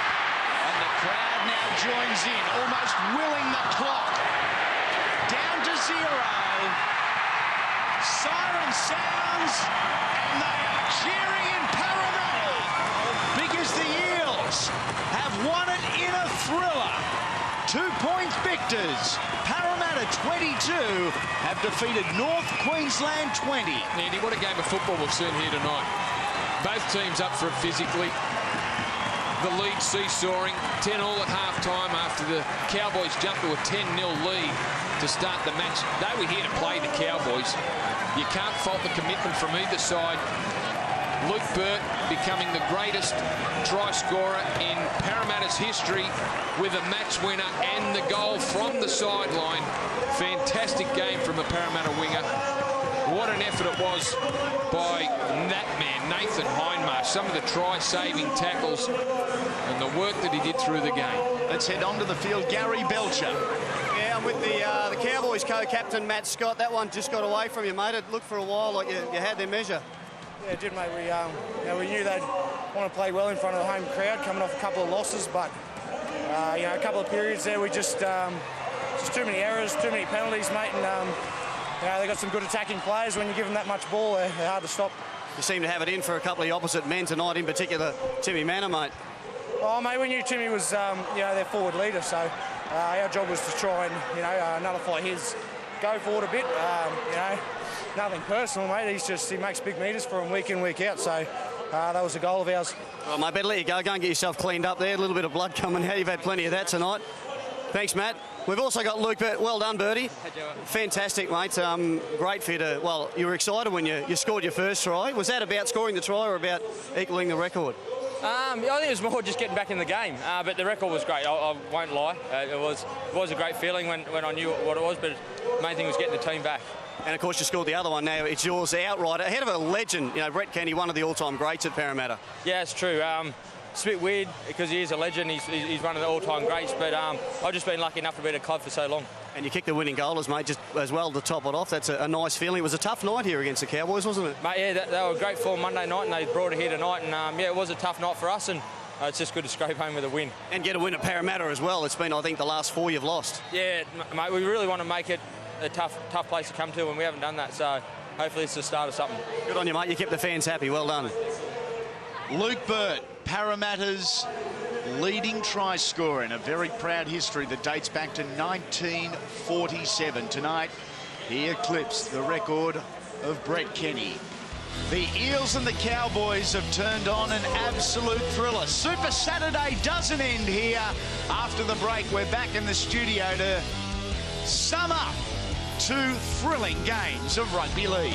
And the crowd now joins in, almost willing the clock. Down to 0. Siren sounds, and they are cheering in Parramatta because the Eels have won it in a thriller. 2-point victors. Parramatta 22 have defeated North Queensland 20. Andy, what a game of football we've seen here tonight. Both teams up for it physically. The lead seesawing, 10-all at half-time after the Cowboys jumped to a 10-0 lead to start the match. They were here to play the Cowboys. You can't fault the commitment from either side. Luke Burt becoming the greatest try scorer in Parramatta's history with a match winner and the goal from the sideline. Fantastic game from a Parramatta winger. What an effort it was by that man, Nathan Hindmarsh. Some of the try-saving tackles and the work that he did through the game. Let's head onto the field. Gary Belcher. Yeah, I'm with the Cowboys co-captain, Matt Scott. That one just got away from you, mate. It looked for a while like you had their measure. Yeah, it did, mate. We knew they'd want to play well in front of the home crowd, coming off a couple of losses, but a couple of periods there, we just too many errors, too many penalties, mate, and they got some good attacking players. When you give them that much ball, they're hard to stop. You seem to have it in for a couple of the opposite men tonight, in particular Timmy Manor, mate. Oh, mate, we knew Timmy was, their forward leader, so our job was to try and, nullify his go forward a bit. Nothing personal, mate. He makes big meters for him week in, week out, so that was the goal of ours. Well, mate, better let you go. Go and get yourself cleaned up there. A little bit of blood coming out. You've had plenty of that tonight. Thanks, Matt. We've also got Luke Burt. Well done, Bertie. Fantastic, mate. Great for you to... Well, you were excited when you scored your first try. Was that about scoring the try or about equalling the record? I think it was more just getting back in the game, but the record was great. I won't lie. It was a great feeling when I knew what it was, but the main thing was getting the team back. And, of course, you scored the other one now. It's yours outright. Ahead of a legend, Brett Kenny, one of the all-time greats at Parramatta. Yeah, it's true. It's a bit weird because he is a legend. He's one of the all-time greats, but I've just been lucky enough to be at a club for so long. And you kicked the winning goalers, mate, just as well to top it off. That's a nice feeling. It was a tough night here against the Cowboys, wasn't it? Mate, yeah, they were great form Monday night and they brought it here tonight. And, it was a tough night for us and it's just good to scrape home with a win. And get a win at Parramatta as well. It's been, I think, the last 4 you've lost. Yeah, mate, we really want to make it a tough place to come to and we haven't done that. So hopefully it's the start of something. Good on you, mate. You kept the fans happy. Well done. Luke Burt, Parramatta's leading try scorer in a very proud history that dates back to 1947. Tonight, he eclipsed the record of Brett Kenny. The Eels and the Cowboys have turned on an absolute thriller. Super Saturday doesn't end here. After the break, we're back in the studio to sum up 2 thrilling games of rugby league.